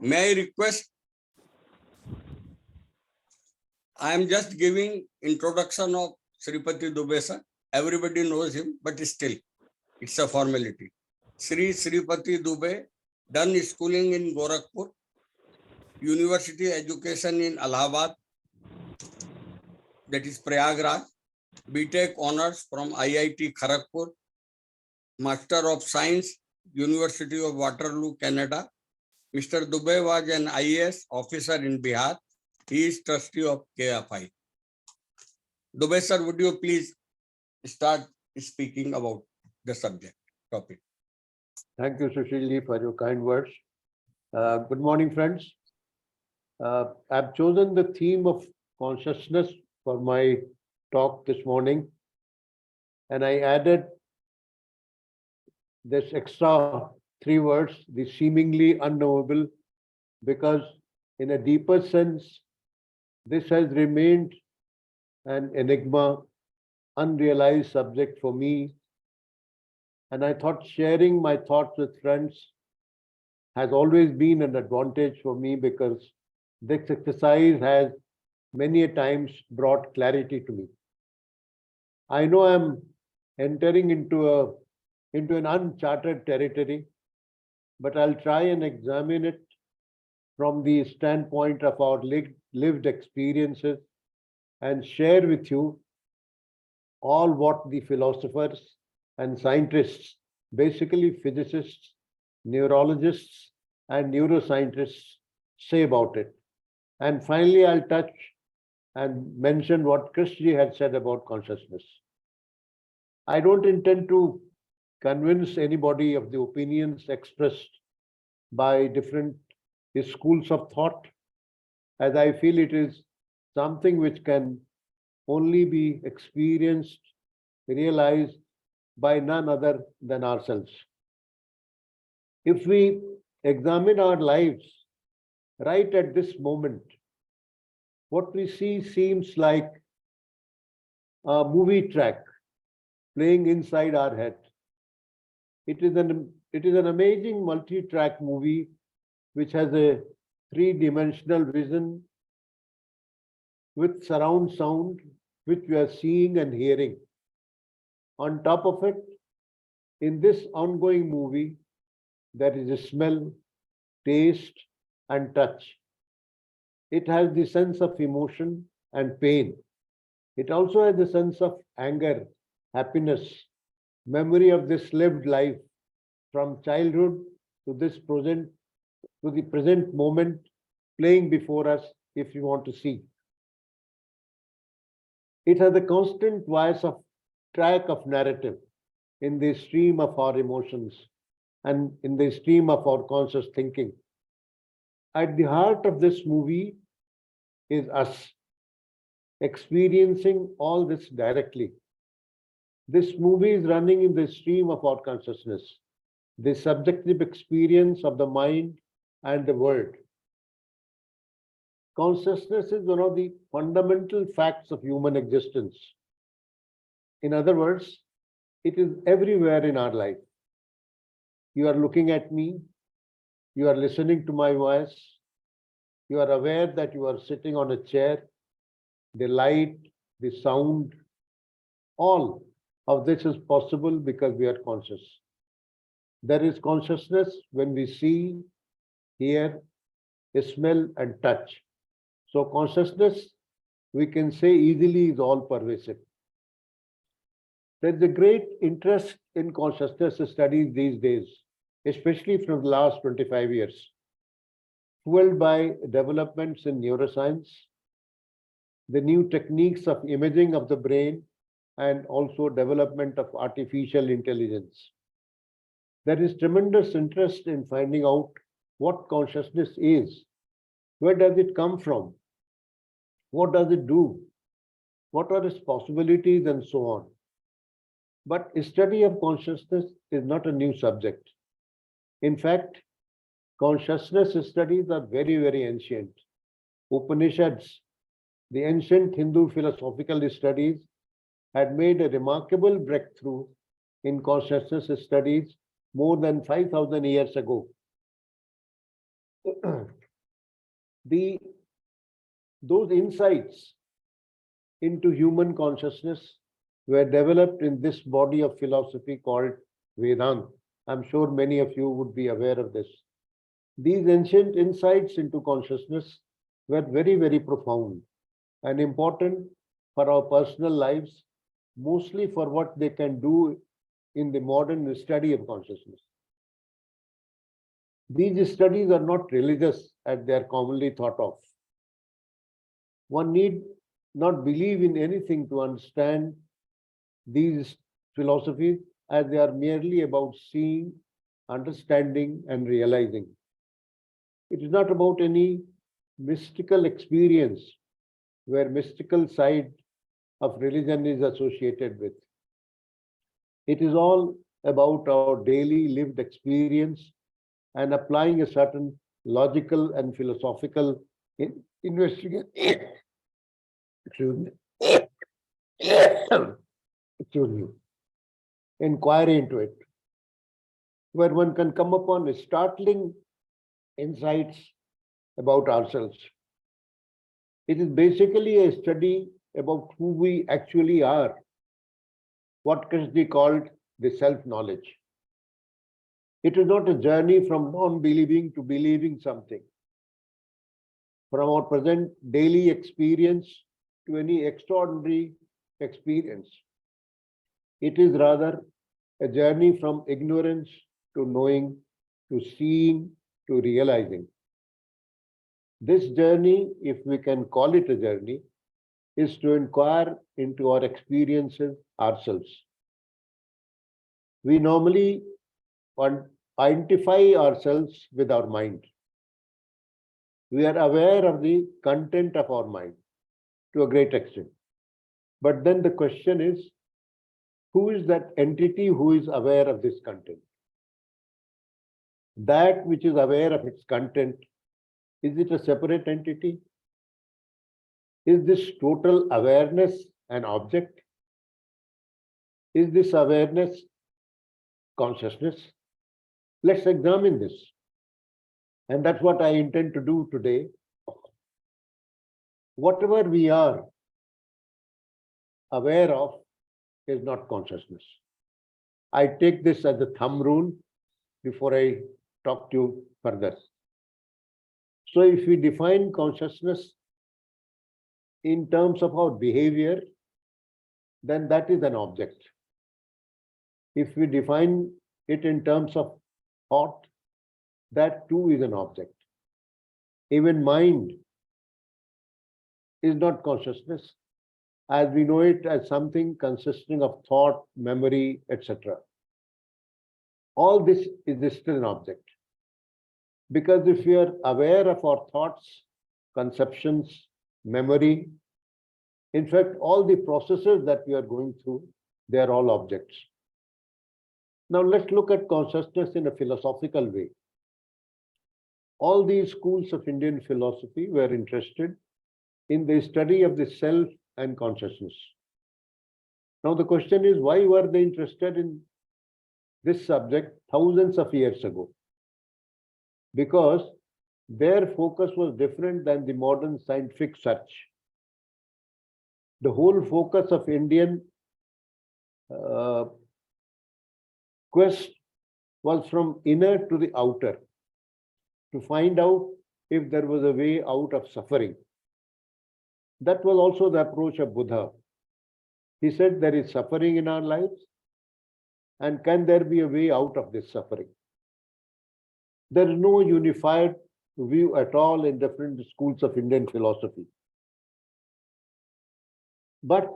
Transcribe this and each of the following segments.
May I request, I am just giving introduction of Shripati Dubey sir. Everybody knows him, but still, it's a formality. Shripati Dubey, done schooling in Gorakhpur, university education in Allahabad, that is Prayagraj, BTech honors from IIT Kharagpur, Master of Science, University of Waterloo, Canada. Mr. Dubey was an IAS officer in Bihar. He is trustee of KFI. Dubey sir, would you please start speaking about the subject topic? Thank you, Sushil, for your kind words. Good morning, friends. I've chosen the theme of consciousness for my talk this morning, and I added this extra 3 words, the seemingly unknowable, because in a deeper sense, this has remained an enigma, unrealized subject for me. And I thought sharing my thoughts with friends has always been an advantage for me, because this exercise has many a times brought clarity to me. I know I'm entering into an uncharted territory, but I'll try and examine it from the standpoint of our lived experiences and share with you all what the philosophers and scientists, basically physicists, neurologists, and neuroscientists say about it. And finally, I'll touch and mention what Krishji had said about consciousness. I don't intend to convince anybody of the opinions expressed by different schools of thought, as I feel it is something which can only be experienced, realized by none other than ourselves. If we examine our lives right at this moment, what we see seems like a movie track playing inside our head. It is an amazing multi-track movie which has a 3-dimensional vision with surround sound, which we are seeing and hearing. On top of it, in this ongoing movie, there is a smell, taste, and touch. It has the sense of emotion and pain. It also has the sense of anger, happiness, memory of this lived life from childhood to this present, to the present moment playing before us, if you want to see. It has a constant voice of track of narrative in the stream of our emotions and in the stream of our conscious thinking. At the heart of this movie is us experiencing all this directly. This movie is running in the stream of our consciousness, the subjective experience of the mind and the world. Consciousness is one of the fundamental facts of human existence. In other words, it is everywhere in our life. You are looking at me, you are listening to my voice, you are aware that you are sitting on a chair, the light, the sound, all of this is possible because we are conscious. There is consciousness when we see, hear, smell, and touch. So consciousness, we can say easily, is all pervasive. There's a great interest in consciousness studies these days, especially from the last 25 years, fueled by developments in neuroscience, the new techniques of imaging of the brain, and also development of artificial intelligence. There is tremendous interest in finding out what consciousness is, where does it come from, what does it do, what are its possibilities, and so on. But study of consciousness is not a new subject. In fact, consciousness studies are very, very ancient. Upanishads, the ancient Hindu philosophical studies, had made a remarkable breakthrough in consciousness studies more than 5,000 years ago. The those insights into human consciousness were developed in this body of philosophy called Vedanta. I'm sure many of you would be aware of this. These ancient insights into consciousness were very, very profound and important for our personal lives, mostly for what they can do in the modern study of consciousness. These studies are not religious as they are commonly thought of. One need not believe in anything to understand these philosophies, as they are merely about seeing, understanding, and realizing. It is not about any mystical experience where mystical side of religion is associated with. It is all about our daily lived experience and applying a certain logical and philosophical investigation. Excuse me. Excuse me. Inquiry into it, where one can come upon startling insights about ourselves. It is basically a study about who we actually are, what can be called the self-knowledge. It is not a journey from non-believing to believing something, from our present daily experience to any extraordinary experience. It is rather a journey from ignorance to knowing, to seeing, to realizing. This journey, if we can call it a journey, is to inquire into our experiences ourselves. We normally identify ourselves with our mind. We are aware of the content of our mind to a great extent. But then the question is, who is that entity who is aware of this content? That which is aware of its content, is it a separate entity? Is this total awareness an object? Is this awareness consciousness? Let's examine this. And that's what I intend to do today. Whatever we are aware of is not consciousness. I take this as a thumb rule before I talk to you further. So if we define consciousness in terms of our behavior, then that is an object. If we define it in terms of thought, that too is an object. Even mind is not consciousness, as we know it as something consisting of thought, memory, etc. All this is still an object. Because if we are aware of our thoughts, conceptions, memory, in fact, all the processes that we are going through, they are all objects. Now let's look at consciousness in a philosophical way. All these schools of Indian philosophy were interested in the study of the self and consciousness. Now the question is, why were they interested in this subject thousands of years ago? Because their focus was different than the modern scientific search. The whole focus of Indian quest was from inner to the outer, to find out if there was a way out of suffering. That was also the approach of Buddha. He said there is suffering in our lives, and can there be a way out of this suffering? There is no unified view at all in different schools of Indian philosophy. But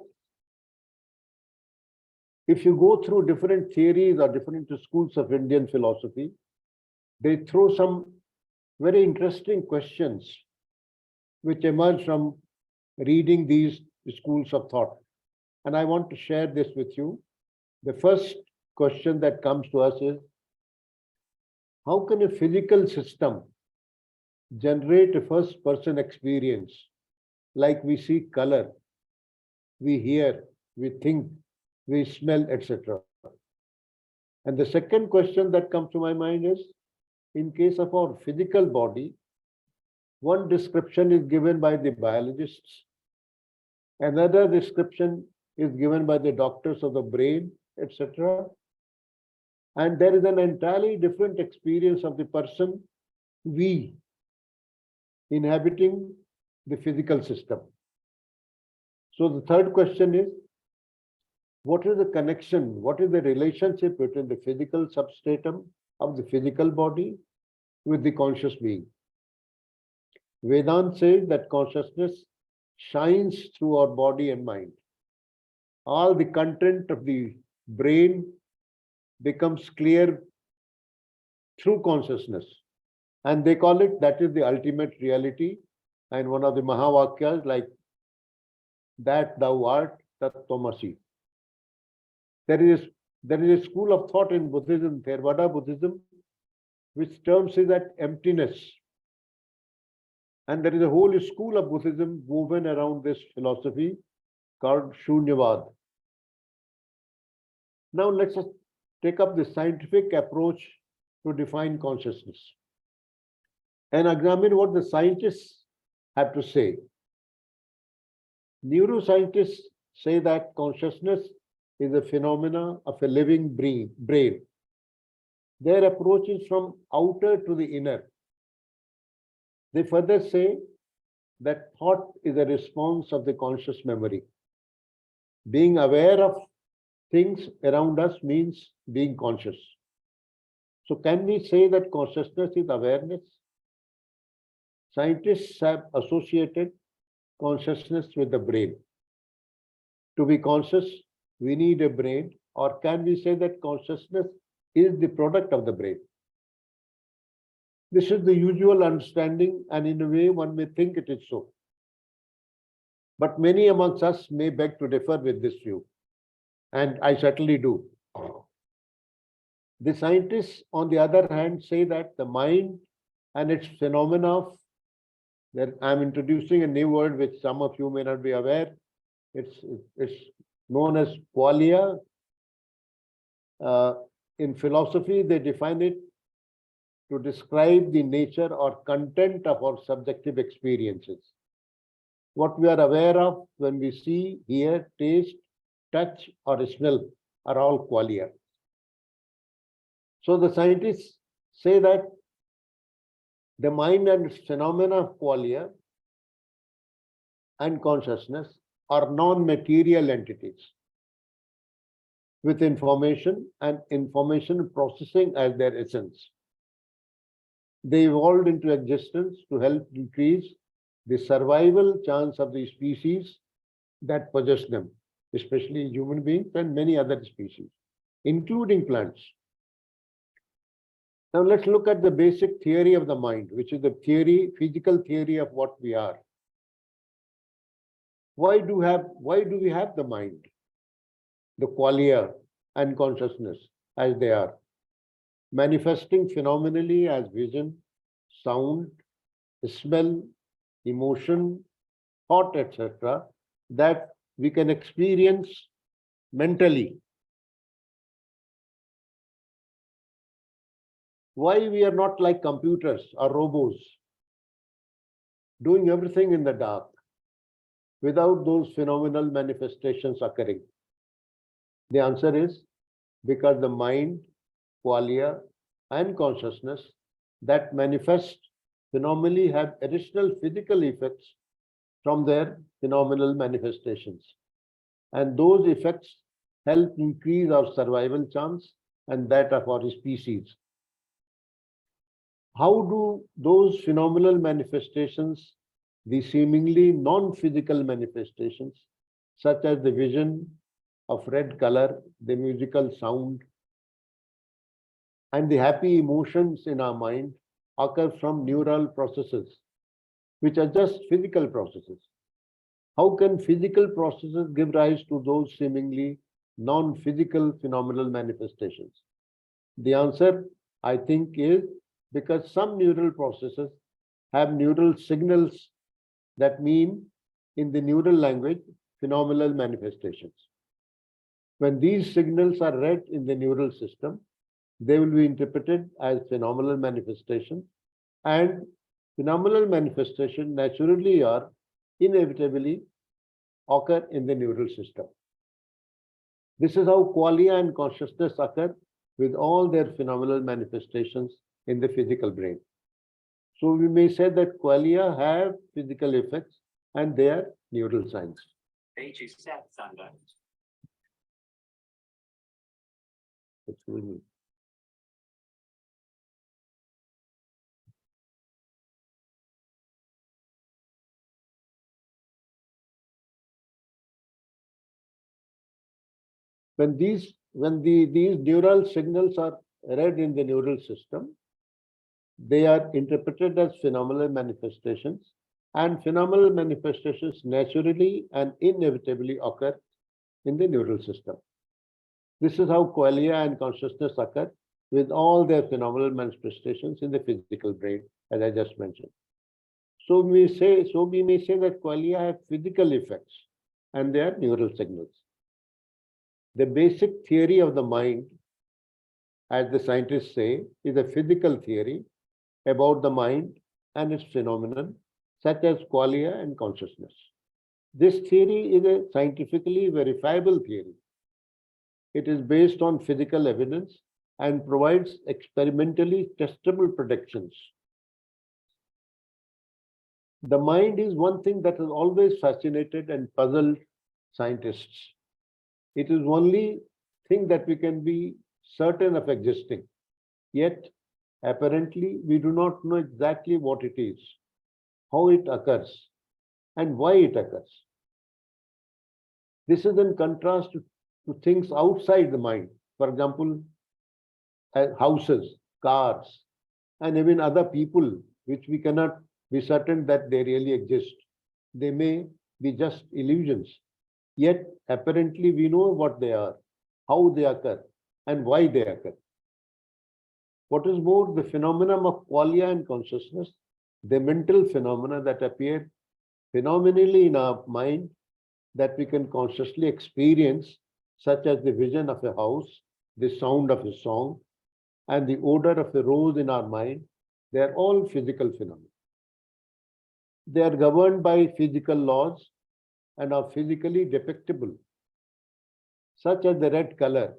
if you go through different theories or different schools of Indian philosophy, they throw some very interesting questions which emerge from reading these schools of thought. And I want to share this with you. The first question that comes to us is, how can a physical system generate a first-person experience like we see color, we hear, we think, we smell, etc.? And the second question that comes to my mind is, in case of our physical body, One description is given by the biologists, another description is given by the doctors of the brain, etc. And there is an entirely different experience of the person, we, inhabiting the physical system. So the third question is, what is the connection, what is the relationship between the physical substratum of the physical body with the conscious being? Vedanta says that consciousness shines through our body and mind. All the content of the brain becomes clear through consciousness. And they call it, that is the ultimate reality. And one of the Mahavakyas, like, that thou art tat tvamasi. There is a school of thought in Buddhism, Theravada Buddhism, which terms it as emptiness. And there is a whole school of Buddhism woven around this philosophy called Shunyavad. Now let's just take up the scientific approach to define consciousness and examine what the scientists have to say. Neuroscientists say that consciousness is a phenomena of a living brain. Their approach is from outer to the inner. They further say that thought is a response of the conscious memory. Being aware of things around us means being conscious. So can we say that consciousness is awareness? Scientists have associated consciousness with the brain. To be conscious, we need a brain, or can we say that consciousness is the product of the brain? This is the usual understanding, and in a way one may think it is so. But many amongst us may beg to differ with this view, and I certainly do. The scientists, on the other hand, say that the mind and its phenomena of, that I'm introducing a new word which some of you may not be aware. It's known as qualia. In philosophy, they define it to describe the nature or content of our subjective experiences. What we are aware of when we see, hear, taste, touch, or smell are all qualia. So the scientists say that the mind and its phenomena of qualia and consciousness are non-material entities with information and information processing as their essence. They evolved into existence to help increase the survival chance of the species that possess them, especially human beings and many other species, including plants. Now let's look at the basic theory of the mind, which is the physical theory of what we are. Why do we have the mind, the qualia and consciousness as they are, manifesting phenomenally as vision, sound, smell, emotion, thought, etc., that we can experience mentally? Why we are not like computers or robots, doing everything in the dark without those phenomenal manifestations occurring? The answer is because the mind, qualia, and consciousness that manifest phenomenally have additional physical effects from their phenomenal manifestations. And those effects help increase our survival chance and that of our species. How do those phenomenal manifestations, the seemingly non-physical manifestations, such as the vision of red color, the musical sound, and the happy emotions in our mind, occur from neural processes, which are just physical processes? How can physical processes give rise to those seemingly non-physical phenomenal manifestations? The answer, I think, is because some neural processes have neural signals that mean, in the neural language, phenomenal manifestations. When these signals are read in the neural system, they will be interpreted as phenomenal manifestations, and phenomenal manifestations naturally or inevitably occur in the neural system. This is how qualia and consciousness occur with all their phenomenal manifestations in the physical brain. So we may say that qualia have physical effects and they are neural signs. Excuse me. When these neural signals are read in the neural system, they are interpreted as phenomenal manifestations, and phenomenal manifestations naturally and inevitably occur in the neural system. This is how qualia and consciousness occur with all their phenomenal manifestations in the physical brain, as I just mentioned. So we may say that qualia have physical effects and they are neural signals. The basic theory of the mind, as the scientists say, is a physical theory about the mind and its phenomenon, such as qualia and consciousness. This theory is a scientifically verifiable theory. It is based on physical evidence and provides experimentally testable predictions. The mind is one thing that has always fascinated and puzzled scientists. It is only thing that we can be certain of existing. Yet, apparently, we do not know exactly what it is, how it occurs, and why it occurs. This is in contrast to things outside the mind. For example, houses, cars, and even other people, which we cannot be certain that they really exist. They may be just illusions. Yet, apparently, we know what they are, how they occur, and why they occur. What is more, the phenomenon of qualia and consciousness, the mental phenomena that appear phenomenally in our mind that we can consciously experience, such as the vision of a house, the sound of a song, and the odor of a rose in our mind, they are all physical phenomena. They are governed by physical laws and are physically depictable, such as the red color,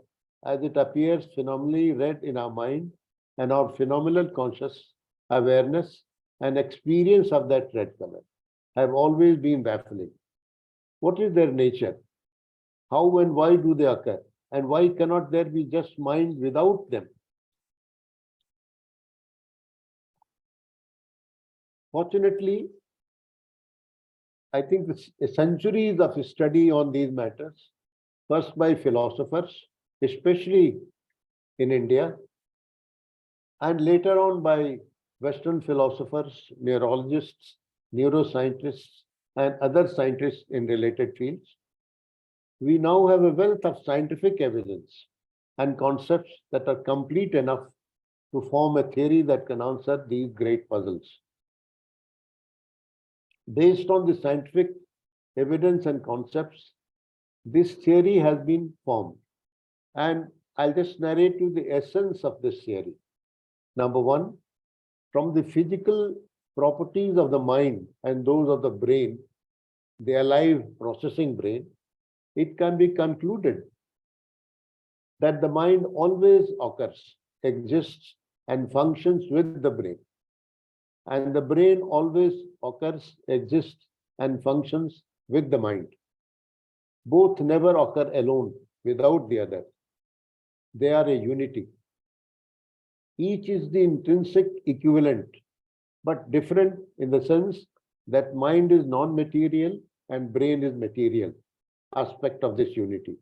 as it appears phenomenally red in our mind, and our phenomenal conscious awareness and experience of that red color have always been baffling. What is their nature? How and why do they occur? And why cannot there be just mind without them? Fortunately, I think centuries of study on these matters, first by philosophers, especially in India, and later on by Western philosophers, neurologists, neuroscientists, and other scientists in related fields. We now have a wealth of scientific evidence and concepts that are complete enough to form a theory that can answer these great puzzles. Based on the scientific evidence and concepts, this theory has been formed. And I'll just narrate you the essence of this theory. Number one, from the physical properties of the mind and those of the brain, the alive processing brain, it can be concluded that the mind always occurs, exists, and functions with the brain. And the brain always occurs, exists, and functions with the mind. Both never occur alone without the other. They are a unity. Each is the intrinsic equivalent, but different in the sense that mind is non-material and brain is material aspect of this unity.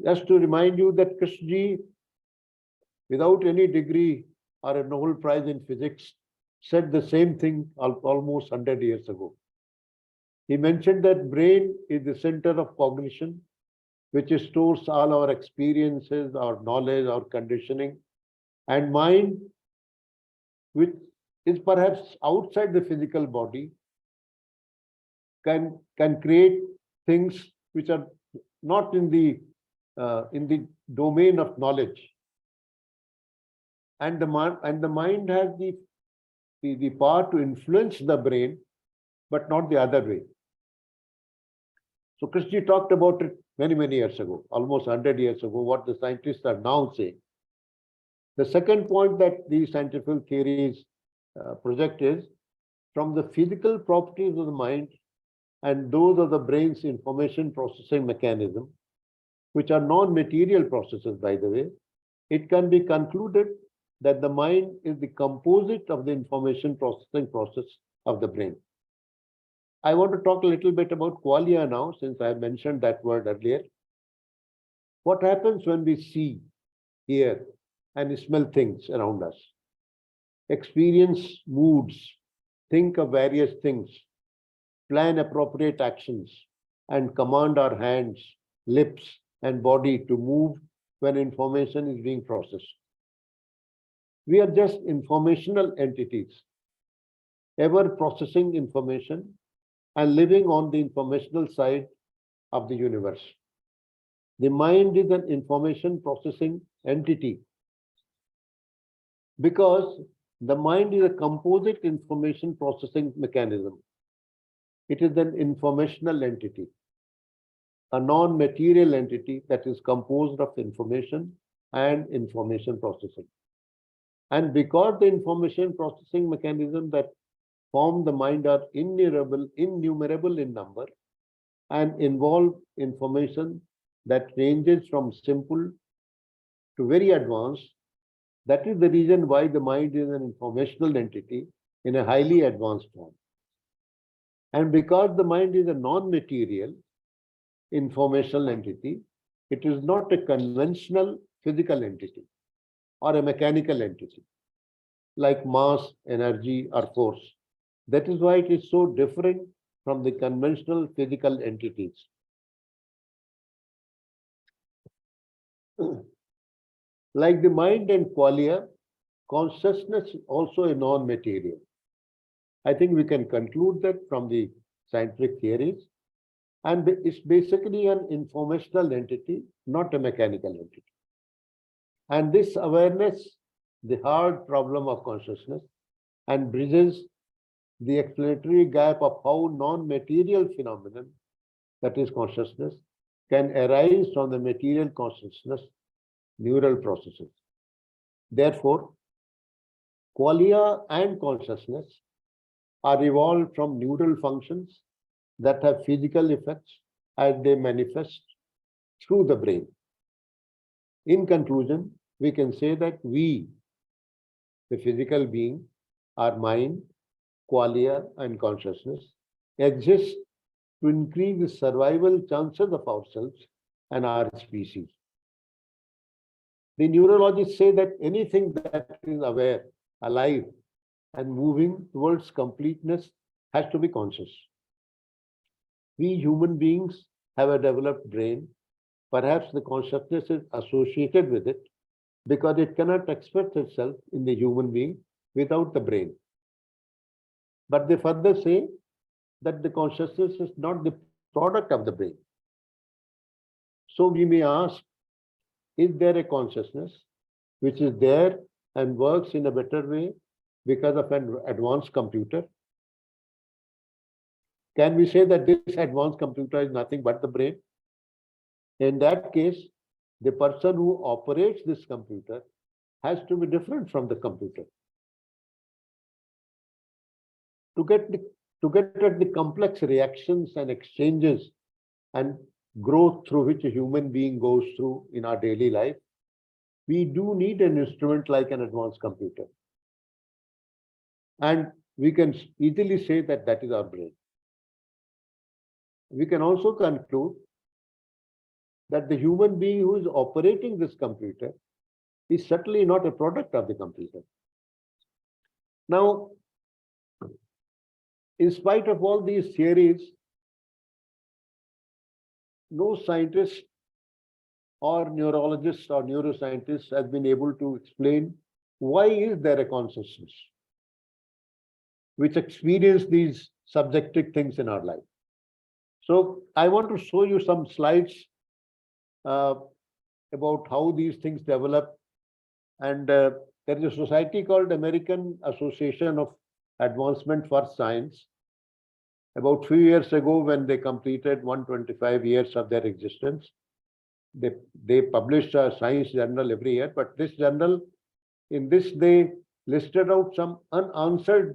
Just to remind you that Krishnaji, without any degree or a Nobel Prize in physics, said the same thing almost 100 years ago. He mentioned that brain is the center of cognition, which stores all our experiences, our knowledge, our conditioning, and mind, which is perhaps outside the physical body, can create things which are not in the domain of knowledge. And the mind has the the power to influence the brain, but not the other way. So Krishna talked about it many, many years ago, almost 100 years ago, what the scientists are now saying. The second point that these scientific theories project is from the physical properties of the mind and those of the brain's information processing mechanism, which are non-material processes, by the way, it can be concluded that the mind is the composite of the information processing process of the brain. I want to talk a little bit about qualia now, since I mentioned that word earlier. What happens when we see, hear, and smell things around us? Experience moods, think of various things, plan appropriate actions, and command our hands, lips, and body to move when information is being processed. We are just informational entities, ever processing information and living on the informational side of the universe. The mind is an information processing entity because the mind is a composite information processing mechanism. It is an informational entity, a non-material entity that is composed of information and information processing. And because the information processing mechanism that form the mind are innumerable in number and involve information that ranges from simple to very advanced, that is the reason why the mind is an informational entity in a highly advanced form. And because the mind is a non-material informational entity, it is not a conventional physical entity or a mechanical entity like mass, energy, or force. That is why it is so different from the conventional physical entities. Like the mind and qualia, consciousness is also a non-material. I think we can conclude that from the scientific theories. And it's basically an informational entity, not a mechanical entity. And this awareness, the hard problem of consciousness, and bridges the explanatory gap of how non-material phenomenon, that is consciousness, can arise from the material consciousness neural processes. Therefore, qualia and consciousness are evolved from neural functions that have physical effects as they manifest through the brain. In conclusion, we can say that we, the physical being, our mind, qualia, and consciousness, exist to increase the survival chances of ourselves and our species. The neurologists say that anything that is aware, alive, and moving towards completeness has to be conscious. We human beings have a developed brain. Perhaps the consciousness is associated with it because it cannot express itself in the human being without the brain. But they further say that the consciousness is not the product of the brain. So we may ask, is there a consciousness which is there and works in a better way because of an advanced computer? Can we say that this advanced computer is nothing but the brain? In that case, the person who operates this computer has to be different from the computer. To get at the complex reactions and exchanges and growth through which a human being goes through in our daily life, we do need an instrument like an advanced computer. And we can easily say that that is our brain. We can also conclude that the human being who is operating this computer is certainly not a product of the computer. Now, in spite of all these theories, no scientist or neurologist or neuroscientist has been able to explain why is there a consciousness which experience these subjective things in our life. So I want to show you some slides about how these things develop. And there is a society called American Association of advancement for science. About few years ago, when they completed 125 years of their existence, they published a science journal every year, but this journal, in this, they listed out some unanswered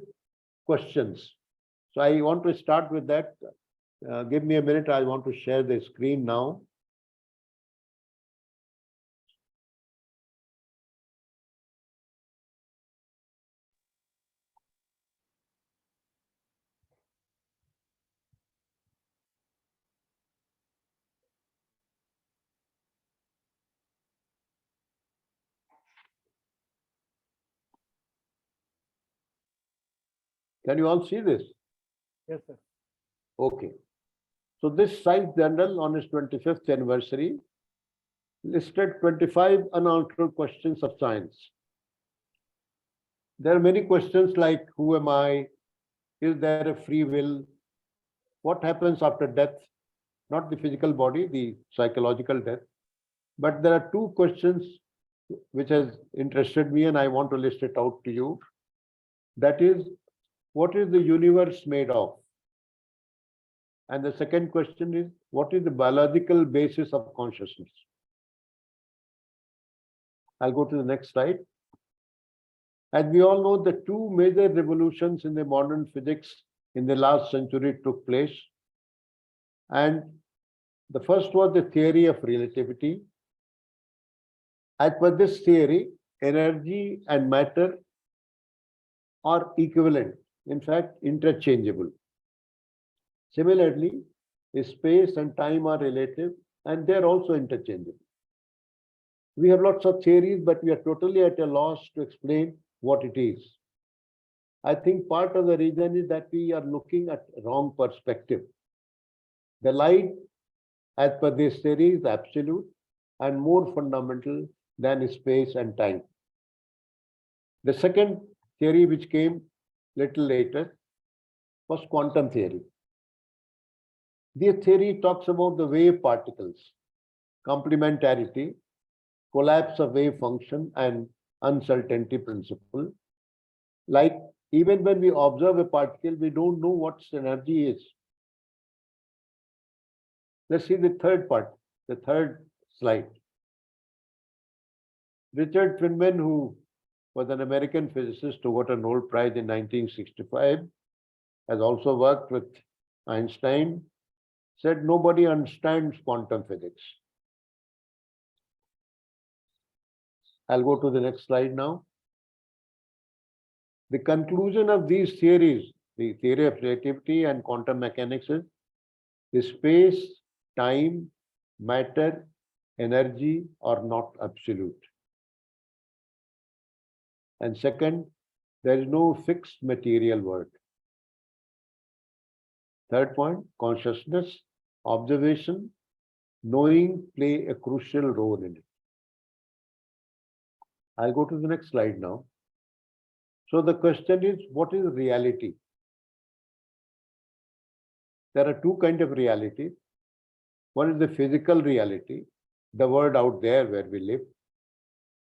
questions. So I want to start with that. Give me a minute. I want to share the screen now. Can you all see this? Yes, sir. Okay. So this science journal on its 25th anniversary listed 25 unanswered questions of science. There are many questions like, who am I? Is there a free will? What happens after death? Not the physical body, the psychological death. But there are two questions which has interested me, and I want to list it out to you. That is, what is the universe made of? And the second question is, what is the biological basis of consciousness? I'll go to the next slide. As we all know, the two major revolutions in the modern physics in the last century took place. And the first was the theory of relativity. As per this theory, energy and matter are equivalent, in fact, interchangeable. Similarly, space and time are relative, and they're also interchangeable. We have lots of theories, but we are totally at a loss to explain what it is. I think part of the reason is that we are looking at wrong perspective. The light, as per this theory, is absolute and more fundamental than space and time. The second theory, which came little later, was quantum theory. This theory talks about the wave particles, complementarity, collapse of wave function, and uncertainty principle. Like, even when we observe a particle, we don't know what its energy is. Let's see the third part, the third slide. Richard Feynman, who was an American physicist who got a Nobel Prize in 1965, has also worked with Einstein, said nobody understands quantum physics. I'll go to the next slide now. The conclusion of these theories, the theory of relativity and quantum mechanics, is the space, time, matter, energy are not absolute. And second, there is no fixed material world. Third point, consciousness, observation, knowing play a crucial role in it. I'll go to the next slide now. So the question is, what is reality? There are two kinds of reality. One is the physical reality, the world out there where we live.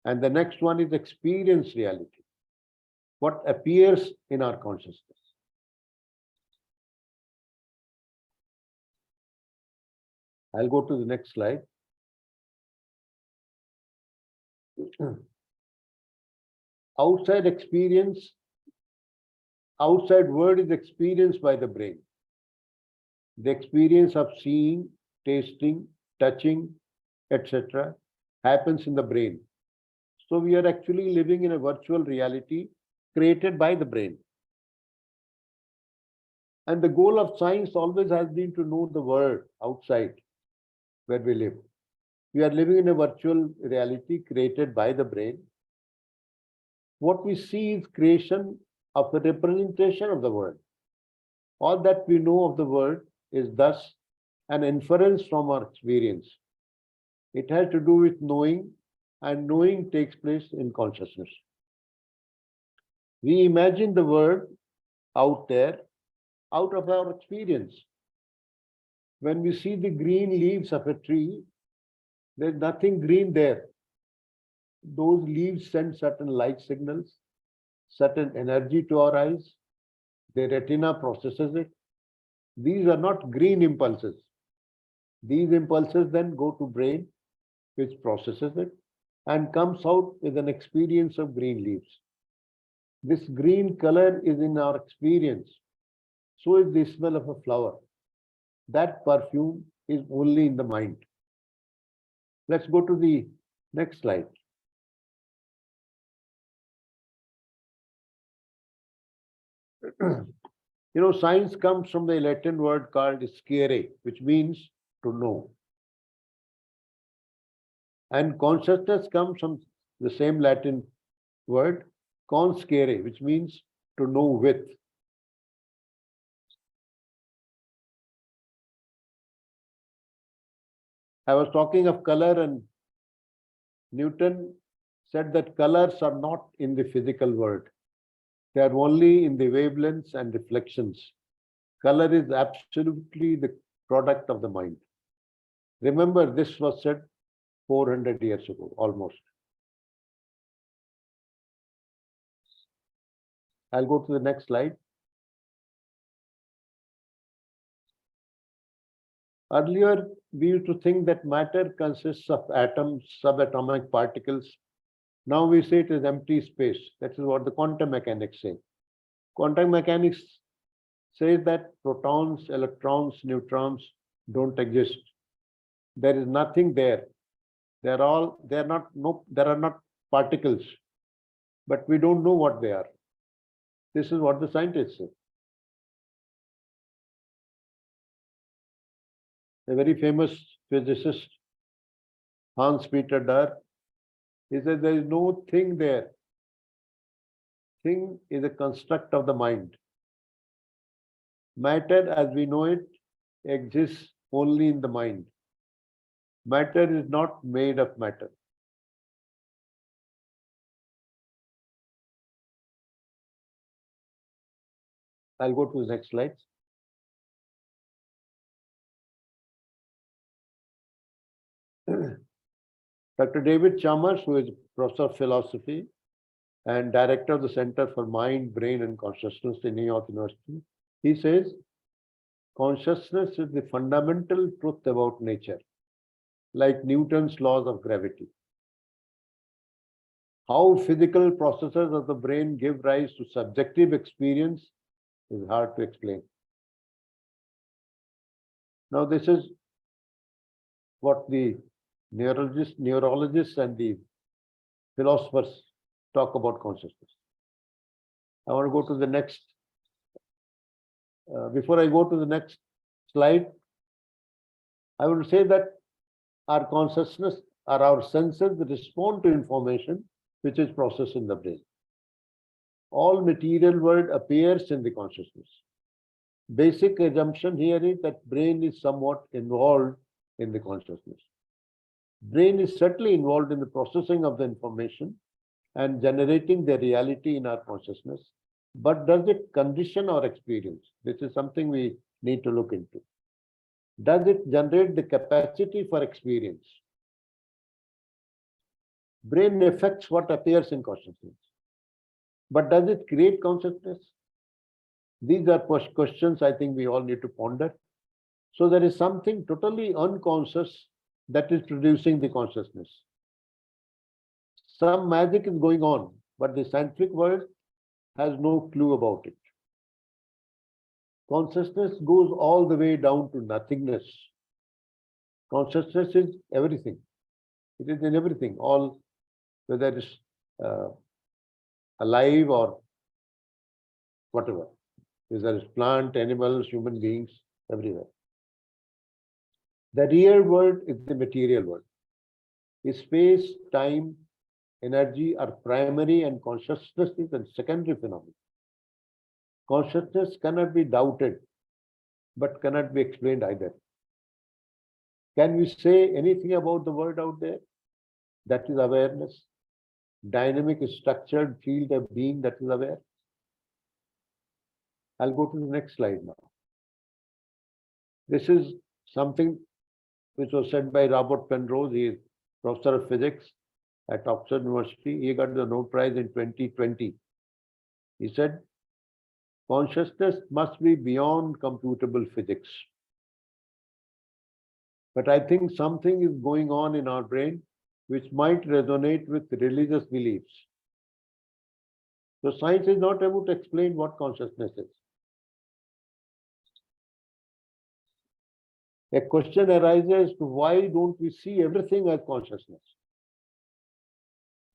And the next one is experience reality, what appears in our consciousness. I'll go to the next slide. Outside experience, outside world is experienced by the brain. The experience of seeing, tasting, touching, etc. happens in the brain. So we are actually living in a virtual reality created by the brain. And the goal of science always has been to know the world outside where we live. We are living in a virtual reality created by the brain. What we see is creation of a representation of the world. All that we know of the world is thus an inference from our experience. It has to do with knowing, and knowing takes place in consciousness. We imagine the world out there, out of our experience. When we see the green leaves of a tree, there's nothing green there. Those leaves send certain light signals, certain energy to our eyes, the retina processes it. These are not green impulses. These impulses then go to brain, which processes it and comes out with an experience of green leaves. This green color is in our experience. So is the smell of a flower. That perfume is only in the mind. Let's go to the next slide. Science comes from the Latin word called scere, which means to know. And consciousness comes from the same Latin word, conscere, which means to know with. I was talking of color, and Newton said that colors are not in the physical world. They are only in the wavelengths and reflections. Color is absolutely the product of the mind. Remember, this was said 400 years ago, almost. I'll go to the next slide. Earlier, we used to think that matter consists of atoms, subatomic particles. Now we say it is empty space. That is what the quantum mechanics say. Quantum mechanics says that protons, electrons, neutrons don't exist. There is nothing there. There are not particles, but we don't know what they are. This is what the scientists say. A very famous physicist, Hans Peter Dürr, he says there is no thing there. Thing is a construct of the mind. Matter as we know it exists only in the mind. Matter is not made of matter. I'll go to the next slide. Dr. David Chalmers, who is professor of philosophy and director of the Center for Mind, Brain and Consciousness in New York University, he says, consciousness is the fundamental truth about nature, like Newton's laws of gravity. How physical processes of the brain give rise to subjective experience is hard to explain. Now, this is what the neurologists and the philosophers talk about consciousness. I want to go to the next. Before I go to the next slide, I will say that our consciousness or our senses respond to information which is processed in the brain. All material world appears in the consciousness. Basic assumption here is that brain is somewhat involved in the consciousness. Brain is certainly involved in the processing of the information and generating the reality in our consciousness. But does it condition our experience? This is something we need to look into. Does it generate the capacity for experience? Brain affects what appears in consciousness. But does it create consciousness? These are questions I think we all need to ponder. So there is something totally unconscious that is producing the consciousness. Some magic is going on, but the scientific world has no clue about it. Consciousness goes all the way down to nothingness. Consciousness is everything. It is in everything, all, whether it's alive or whatever. Whether it's plant, animals, human beings, everywhere. The real world is the material world. Space, time, energy are primary and consciousness is a secondary phenomenon. Consciousness cannot be doubted, but cannot be explained either. Can we say anything about the world out there? That is awareness. Dynamic, structured field of being that is aware. I'll go to the next slide now. This is something which was said by Robert Penrose. He is professor of physics at Oxford University. He got the Nobel Prize in 2020. He said, Consciousness must be beyond computable physics. But I think something is going on in our brain which might resonate with religious beliefs. So science is not able to explain what consciousness is. A question arises to why don't we see everything as consciousness?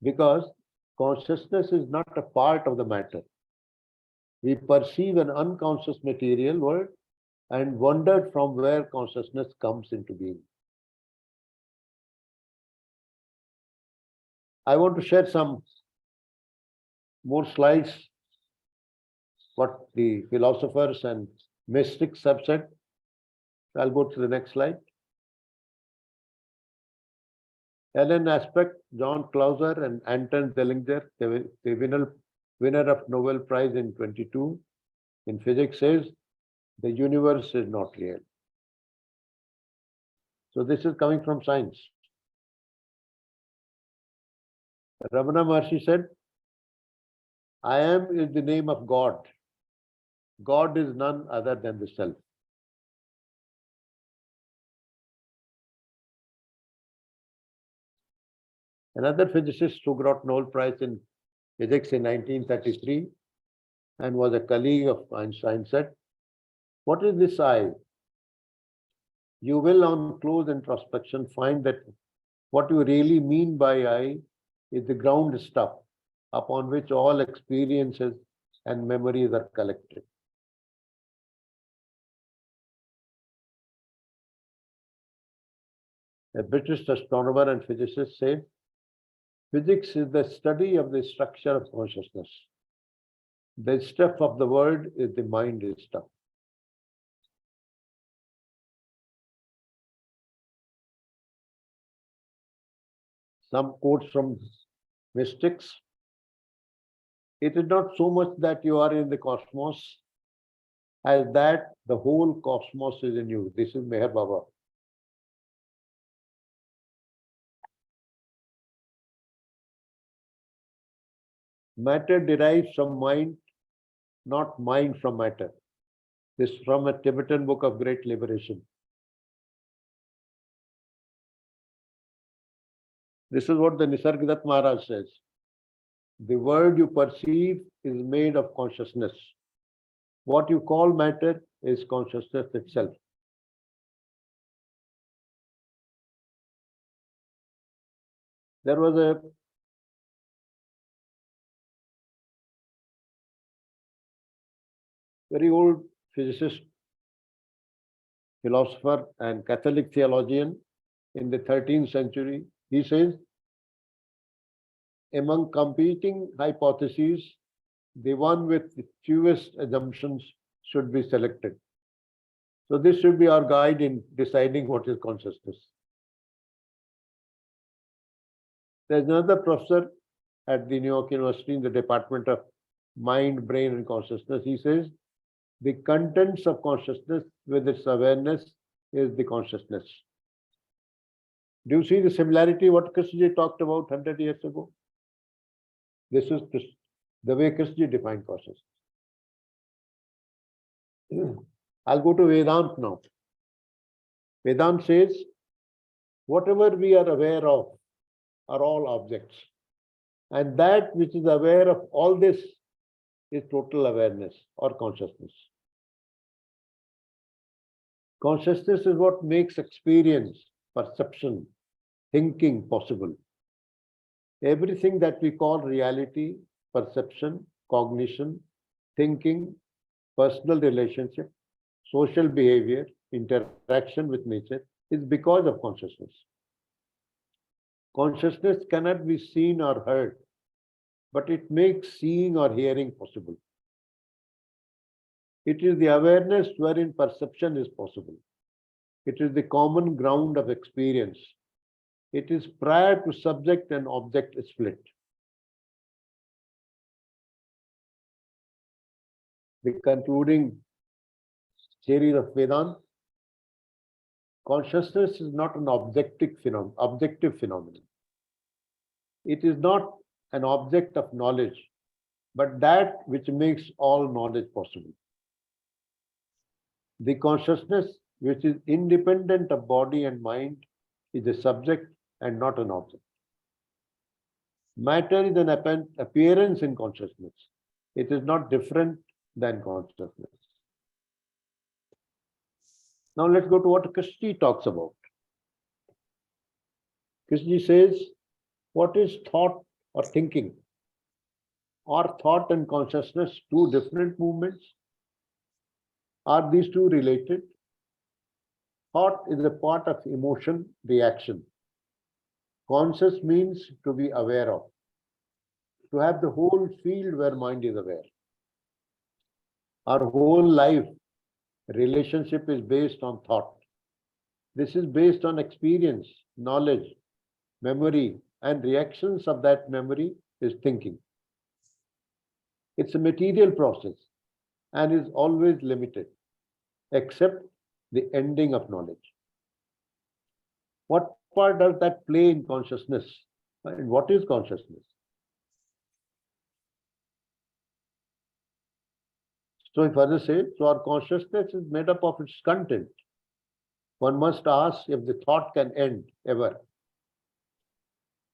Because consciousness is not a part of the matter. We perceive an unconscious material world and wonder from where consciousness comes into being. I want to share some more slides, what the philosophers and mystics have said. I'll go to the next slide. Alan Aspect, John Clauser, and Anton Zeilinger, the winner of Nobel Prize in 22 in physics, says the universe is not real. So this is coming from science. Ramana Maharshi said, I am is the name of God. God is none other than the self. Another physicist who got Nobel Prize in physics in 1933 and was a colleague of Einstein said, what is this I? You will on close introspection find that what you really mean by I is the ground stuff upon which all experiences and memories are collected. A British astronomer and physicist said, physics is the study of the structure of consciousness. The stuff of the world is the mind stuff. Some quotes from mystics. It is not so much that you are in the cosmos as that the whole cosmos is in you. This is Meher Baba. Matter derives from mind, not mind from matter. This is from a Tibetan book of great liberation. This is what the Nisargadatta Maharaj says. The world you perceive is made of consciousness. What you call matter is consciousness itself. There was a very old physicist, philosopher, and Catholic theologian in the 13th century. He says, among competing hypotheses, the one with the fewest assumptions should be selected. So this should be our guide in deciding what is consciousness. There's another professor at the New York University in the Department of Mind, Brain, and Consciousness. He says, the contents of consciousness with its awareness is the consciousness. Do you see the similarity what Krishnaji talked about 100 years ago? This is the way Krishnaji defined consciousness. I'll go to Vedant now. Vedant says, whatever we are aware of are all objects. And that which is aware of all this is total awareness or consciousness. Consciousness is what makes experience, perception, thinking possible. Everything that we call reality, perception, cognition, thinking, personal relationship, social behavior, interaction with nature is because of consciousness. Consciousness cannot be seen or heard, but it makes seeing or hearing possible. It is the awareness wherein perception is possible. It is the common ground of experience. It is prior to subject and object split. The concluding theory of Vedanta, consciousness is not an objective phenomenon. It is not an object of knowledge. but that which makes all knowledge possible. The consciousness, which is independent of body and mind, is a subject and not an object. Matter is an appearance in consciousness. It is not different than consciousness. Now let's go to what Krishna talks about. Krishna says, what is thought or thinking? Are thought and consciousness two different movements? Are these two related? Thought is a part of emotion, reaction. Conscious means to be aware of, to have the whole field where mind is aware. Our whole life relationship is based on thought. This is based on experience, knowledge, memory, and reactions of that memory is thinking. It's a material process and is always limited, except the ending of knowledge. What part does that play in consciousness? And what is consciousness? So if others say, so our consciousness is made up of its content. One must ask if the thought can end ever.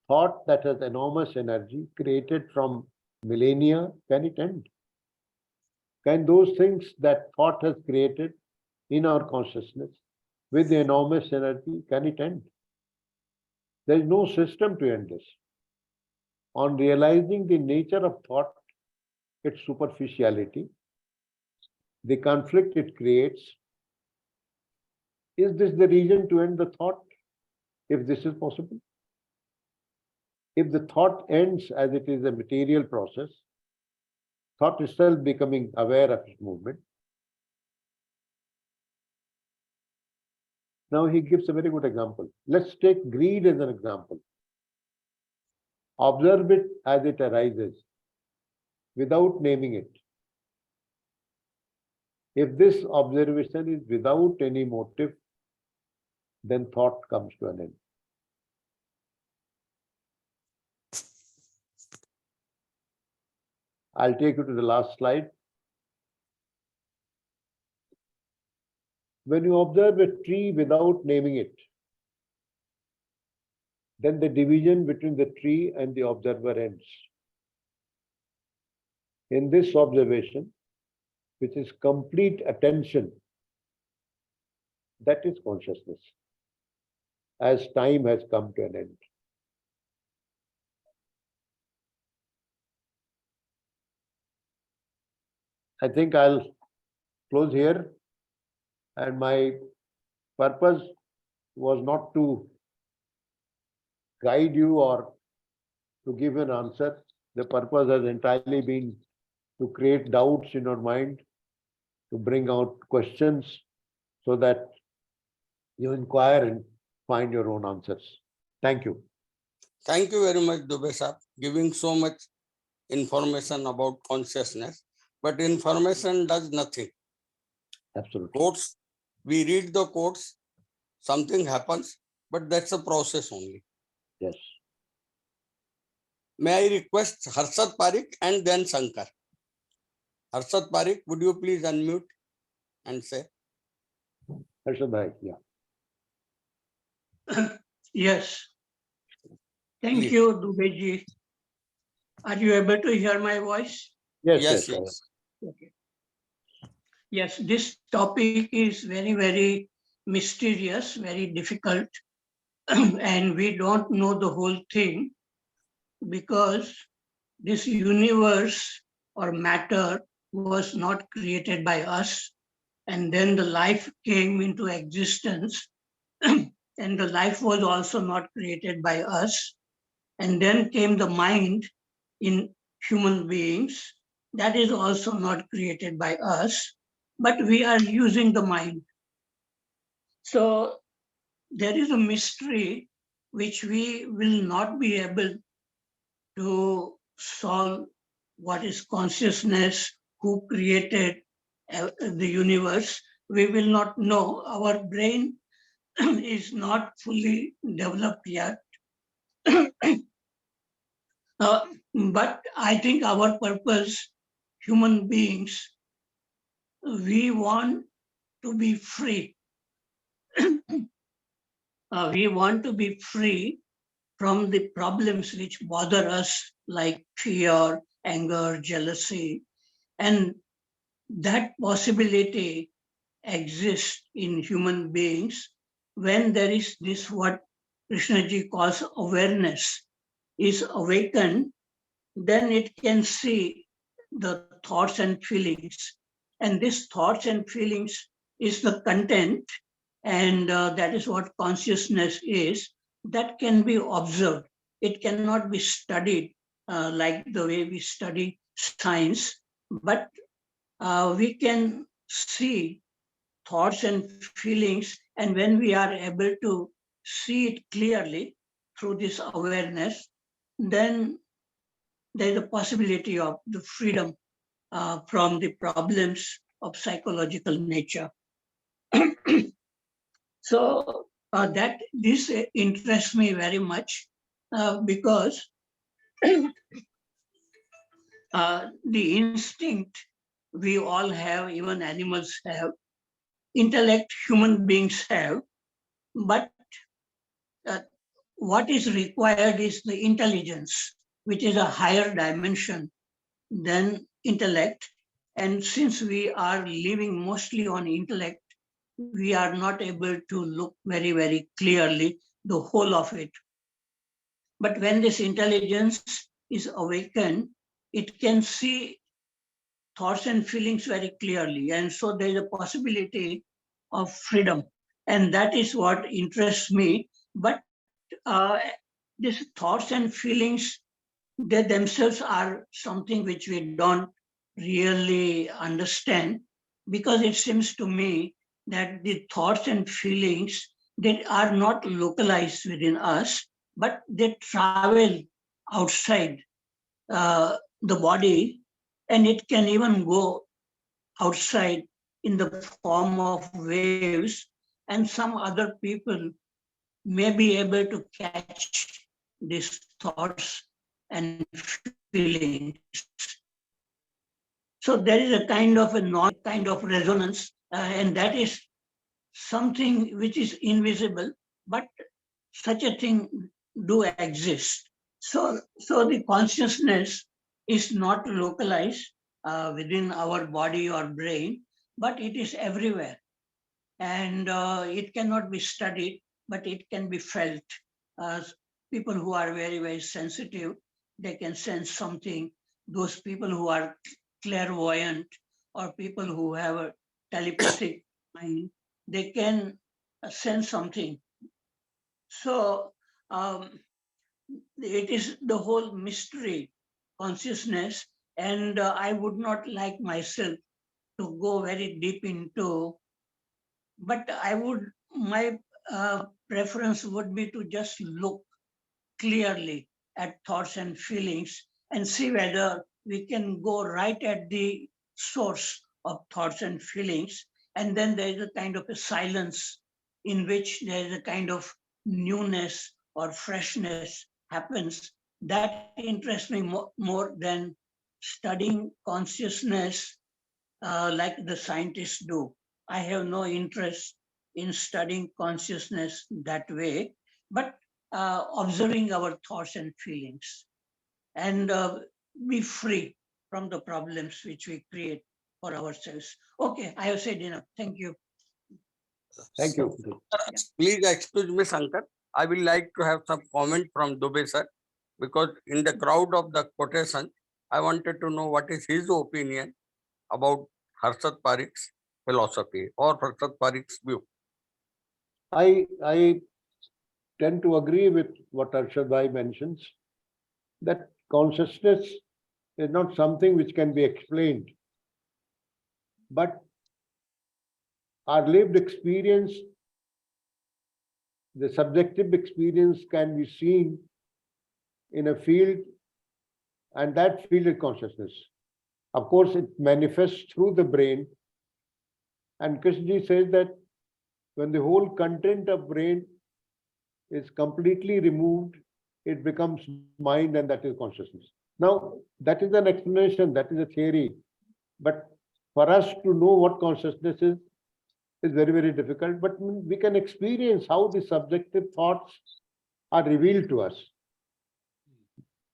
Thought that has enormous energy created from millennia, can it end? Can those things that thought has created in our consciousness with the enormous energy, can it end? There is no system to end this. On realizing the nature of thought, its superficiality, the conflict it creates, is this the reason to end the thought, if this is possible? If the thought ends as it is a material process, thought itself becoming aware of its movement. Now he gives a very good example. Let's take greed as an example. Observe it as it arises, without naming it. If this observation is without any motive, then thought comes to an end. I'll take you to the last slide. When you observe a tree without naming it, then the division between the tree and the observer ends. In this observation, which is complete attention, that is consciousness, as time has come to an end. I think I'll close here, and my purpose was not to guide you or to give an answer. The purpose has entirely been to create doubts in your mind, to bring out questions so that you inquire and find your own answers. Thank you. Thank you very much, Dubey sir, giving so much information about consciousness. But information does nothing. Absolutely. Quotes, we read the quotes, something happens, but that's a process only. Yes. May I request Harshad Parekh and then Shankar. Harshad Parekh, would you please unmute and say? Harshad Bhai, yeah. Yes. Thank Please. you, Dubey. Are you able to hear my voice? Yes, Yes, yes. yes. Okay. Yes, this topic is very, very mysterious, very difficult, and we don't know the whole thing because this universe or matter was not created by us, and then the life came into existence, and the life was also not created by us, and then came the mind in human beings. That is also not created by us, but we are using the mind. So there is a mystery which we will not be able to solve. What is consciousness? Who created the universe? We will not know. Our brain is not fully developed yet. But I think our purpose, human beings, we want to be free. We want to be free from the problems which bother us, like fear, anger, jealousy. And that possibility exists in human beings when there is this, what Krishnaji calls awareness, is awakened, then it can see the thoughts and feelings. And these thoughts and feelings is the content, and that is what consciousness is, that can be observed. It cannot be studied like the way we study science, but we can see thoughts and feelings, and when we are able to see it clearly through this awareness, then there is a possibility of the freedom from the problems of psychological nature. So that this interests me very much because the instinct we all have, even animals have, intellect human beings have, but uh, what is required is the intelligence, which is a higher dimension than intellect. And since we are living mostly on intellect, we are not able to look very, very clearly the whole of it. But when this intelligence is awakened, it can see thoughts and feelings very clearly. And so there is a possibility of freedom. And that is what interests me. But these thoughts and feelings, they themselves are something which we don't really understand, because it seems to me that the thoughts and feelings, they are not localized within us, but they travel outside the body, and it can even go outside in the form of waves, and some other people may be able to catch these thoughts and feelings. So there is a kind of a kind of resonance, and that is something which is invisible, but such a thing do exist. So the consciousness is not localized within our body or brain, but it is everywhere. And it cannot be studied, but it can be felt. People who are very, very sensitive, they can sense something. Those people who are clairvoyant, or people who have a telepathic mind, they can sense something. So it is the whole mystery, consciousness, and I would not like myself to go very deep into, but my preference would be to just look clearly at thoughts and feelings and see whether we can go right at the source of thoughts and feelings. And then there is a kind of a silence in which there is a kind of newness or freshness happens. That interests me more than studying consciousness like the scientists do. I have no interest in studying consciousness that way, but observing our thoughts and feelings, and be free from the problems which we create for ourselves. Okay, I have said enough. Thank you. Thank you. Please excuse me, Shankar. I will like to have some comment from Dubey sir, because in the crowd of the quotation, I wanted to know what is his opinion about Harshad Parikh's philosophy or Harshad Parikh's view. I tend to agree with what Harshad Bhai mentions, that consciousness is not something which can be explained, but our lived experience, the subjective experience, can be seen in a field, and that field is consciousness. Of course, it manifests through the brain, and Krishnaji says that when the whole content of brain is completely removed it becomes mind, and that is consciousness. Now, that is an explanation, that is a theory. But for us to know what consciousness is very, very difficult. But we can experience how the subjective thoughts are revealed to us.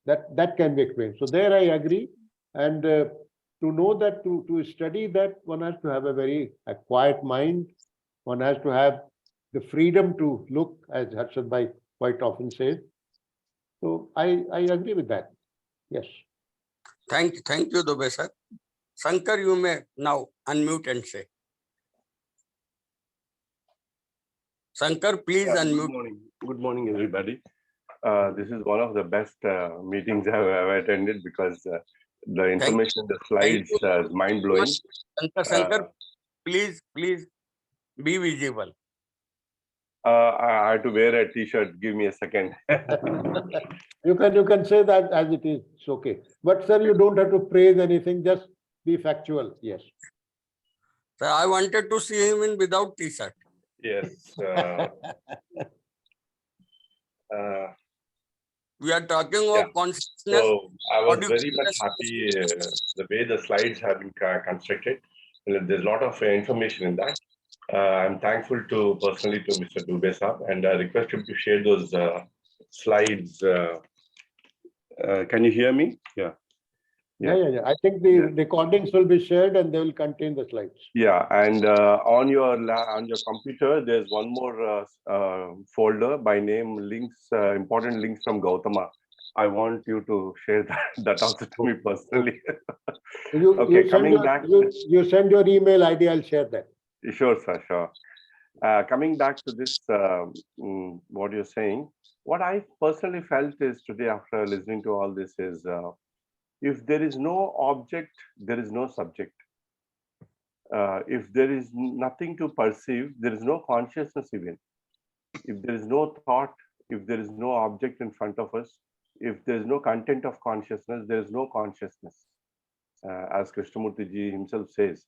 That can be explained. So there I agree. And to know that, to study that, one has to have a quiet mind. One has to have the freedom to look, as Harshad Bhai quite often says. So I agree with that. Yes. Thank you, Dubey sir. Shankar, you may now unmute and say. Shankar, please unmute. Good morning, everybody. This is one of the best meetings I've ever attended, because the information, the slides is mind blowing. Shankar, please be visible. I had to wear a t-shirt. Give me a second. You can say that as it is. It's okay. But sir, you don't have to praise anything. Just be factual. Yes. Sir, I wanted to see him in without t-shirt. Yes. We are talking of consciousness. So I was very much happy the way the slides have been constructed. There's a lot of information in that. I'm thankful personally to Mr. Dubey sir, and I request him to share those slides. Can you hear me? Yeah. Yeah. I think the recordings will be shared and they will contain the slides. Yeah, and on your computer, there's one more folder by name links, important links from Gautama. I want you to share that also to me personally. You send your email ID. I'll share that. Sure, sir. Sure. Coming back to this, what you're saying, what I personally felt is today after listening to all this is, if there is no object, there is no subject. If there is nothing to perceive, there is no consciousness even. If there is no thought, if there is no object in front of us, if there is no content of consciousness, there is no consciousness. As Krishnamurti ji himself says,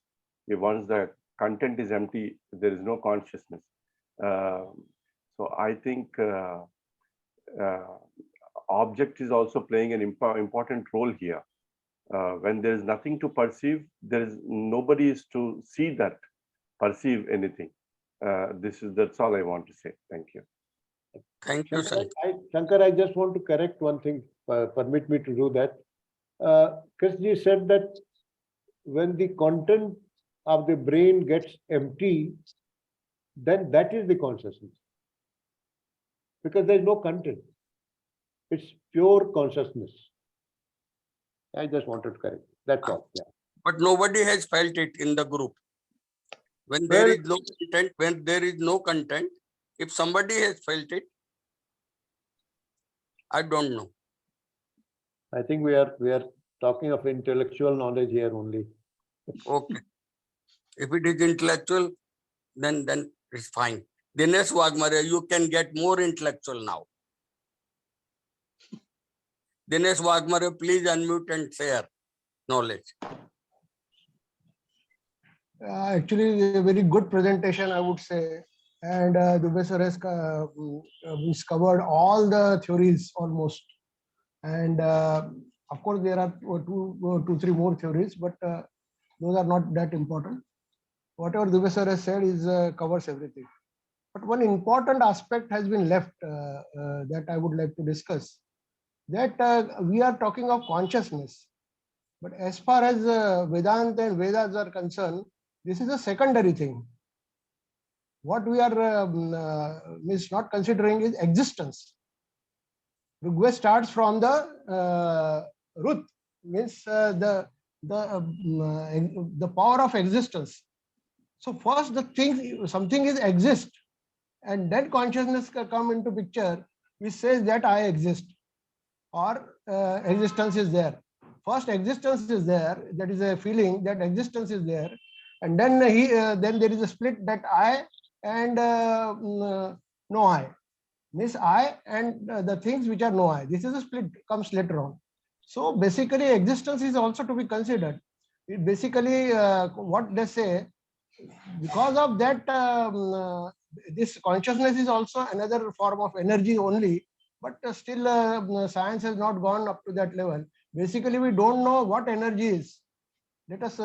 if once the content is empty, there is no consciousness. So I think object is also playing an important role here. When there is nothing to perceive, there is nobody is to see that, perceive anything. That's all I want to say. Thank you. Thank you, sir. Shankar, I just want to correct one thing. Permit me to do that. Krishji said that when the content of the brain gets empty, then that is the consciousness. Because there is no content. It's pure consciousness. I just wanted to correct. That's all. Yeah. But nobody has felt it in the group. When there is no content, if somebody has felt it, I don't know. I think we are talking of intellectual knowledge here only. Okay. If it is intellectual, then it's fine. Dinesh Waghmare, you can get more intellectual now. Dinesh Waghmare, please unmute and share knowledge. Actually, a very good presentation, I would say. And Dubey sir has covered all the theories almost. And of course, there are two, three more theories, but those are not that important. Whatever Dubey sir has said covers everything. But one important aspect has been left that I would like to discuss. That we are talking of consciousness. But as far as Vedanta and Vedas are concerned, this is a secondary thing. What we are not considering is existence. Rigveda starts from the Rut, means the power of existence. So first something is exist, and then consciousness come into picture, which says that I exist, or existence is there. First existence is there, that is a feeling that existence is there, and then then there is a split that I and no I. Means I and the things which are no I. This is a split, comes later on. So basically existence is also to be considered. It basically what they say, because of that this consciousness is also another form of energy only, but still science has not gone up to that level. Basically, we don't know what energy is. Let us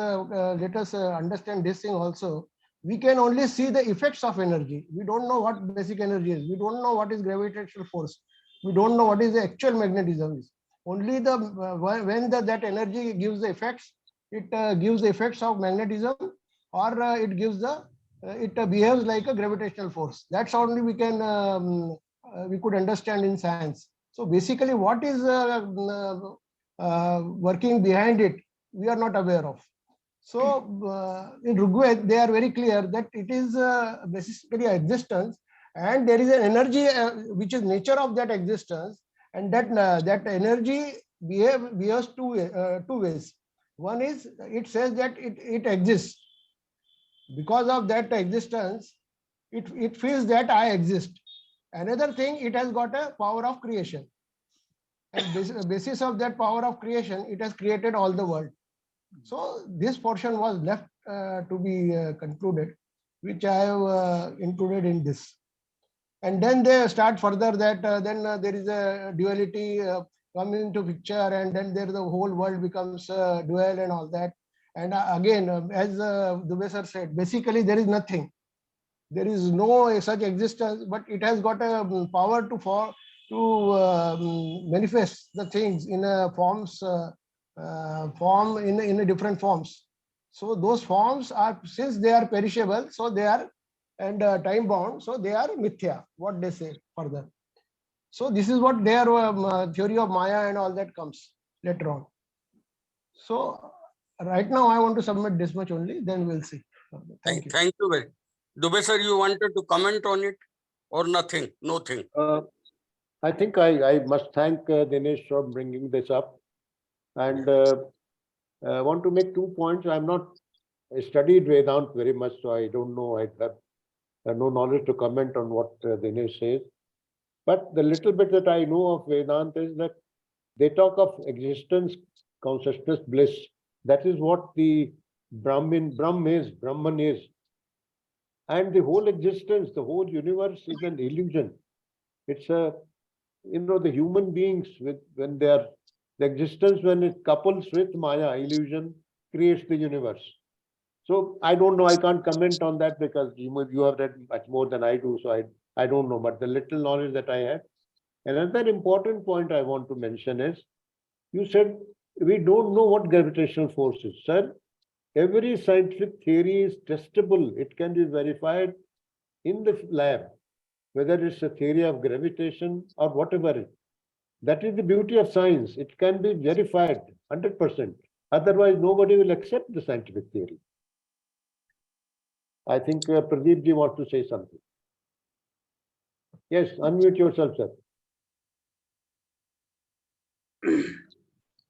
understand this thing also. We can only see the effects of energy. We don't know what basic energy is. We don't know what is gravitational force. We don't know what is the actual magnetism is. Only when that energy gives the effects, it gives the effects of magnetism, or it gives the it behaves like a gravitational force. That's only we could understand in science. So basically, what is working behind it, we are not aware of. So in Rigved, they are very clear that it is basically existence, and there is an energy which is nature of that existence, and that energy behaves two ways. One is, it says that it exists. Because of that existence, it feels that I exist. Another thing, it has got a power of creation. And basis of that power of creation, it has created all the world. So this portion was left to be concluded, which I have included in this. And then they start further that then there is a duality coming into picture, and then there the whole world becomes dual and all that. And again, as Dubey sir said, basically there is nothing. There is no such existence, but it has got a power to manifest the things in a form in a different forms. So those forms are, since they are perishable, so they are, and time bound, so they are mithya, what they say further. So this is what their theory of Maya and all that comes later on. So right now I want to submit this much only, then we'll see. Thank you. Thank you very much. Dubey sir, you wanted to comment on it or nothing? Nothing. I think I must thank Dinesh for bringing this up, and I want to make 2 points. I'm not studied Vedant very much, so I don't know. I have no knowledge to comment on what Dinesh says. But the little bit that I know of Vedant is that they talk of existence, consciousness, bliss. That is what the Brahman is. And the whole existence, the whole universe is an illusion. It's the human beings, when they are, the existence, when it couples with Maya, illusion, creates the universe. So I don't know, I can't comment on that because you have read much more than I do, so I don't know, but the little knowledge that I have. Another important point I want to mention is, you said we don't know what gravitational force is. Sir, every scientific theory is testable. It can be verified in the lab, whether it's a theory of gravitation or whatever. That is the beauty of science. It can be verified 100%. Otherwise, nobody will accept the scientific theory. I think Pradeep ji wants to say something. Yes, unmute yourself, sir.